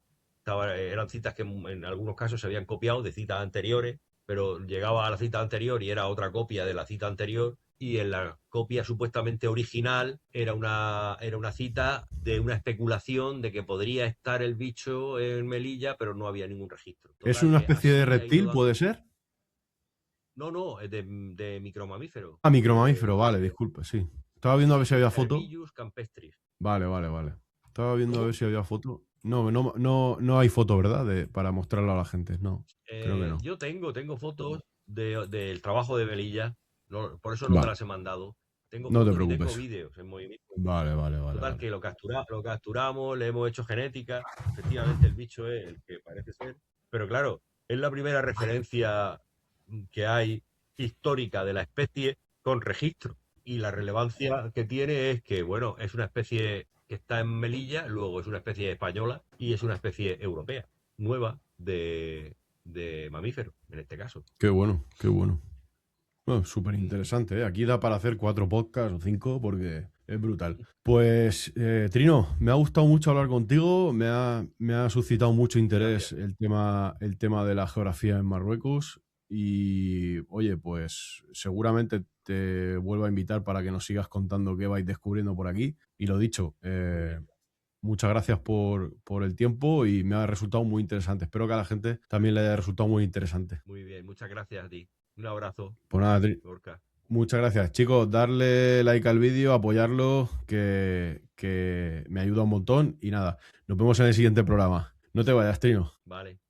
Eran citas que en algunos casos se habían copiado de citas anteriores, pero llegaba a la cita anterior y era otra copia de la cita anterior, y en la copia supuestamente original era una cita de una especulación de que podría estar el bicho en Melilla, pero no había ningún registro. ¿Es Total, una que especie de así ha ido reptil, puede dando... ser? No, no, es de micromamífero, Ah, micromamífero, vale, disculpe, sí. Estaba viendo a ver si había foto. Herbillus campestris. Vale, vale, vale. Estaba viendo a ver ¿Cómo? si había foto. No, no, no, no hay foto, ¿verdad? Para mostrarlo a la gente. No, creo que no. Yo tengo fotos del trabajo de Melilla, por eso no te Vale, las he mandado. Tengo no te fotos y tengo preocupes. vídeos en movimiento. Vale, vale, vale, Total, vale. que lo capturamos, le hemos hecho genética. Efectivamente, el bicho es el que parece ser. Pero claro, es la primera referencia que hay histórica de la especie con registro. Y la relevancia que tiene es que, bueno, es una especie que está en Melilla, luego es una especie española y es una especie europea, nueva de mamífero, en este caso. Qué bueno, qué bueno. Bueno, súper interesante, ¿eh? Aquí da para hacer 4 podcasts o 5 porque es brutal. Pues, Trino, me ha gustado mucho hablar contigo, me ha suscitado mucho interés Gracias. el tema de la geografía en Marruecos y, oye, pues seguramente te vuelvo a invitar para que nos sigas contando qué vais descubriendo por aquí. Y lo dicho, Muy bien. muchas gracias por el tiempo y me ha resultado muy interesante. Espero que a la gente también le haya resultado muy interesante. Muy bien. Muchas gracias a ti. Un abrazo, Pues nada, Gorka. muchas gracias. Chicos, darle like al vídeo, apoyarlo, que me ayuda un montón. Y nada, nos vemos en el siguiente programa. No te vayas, Trino. Vale.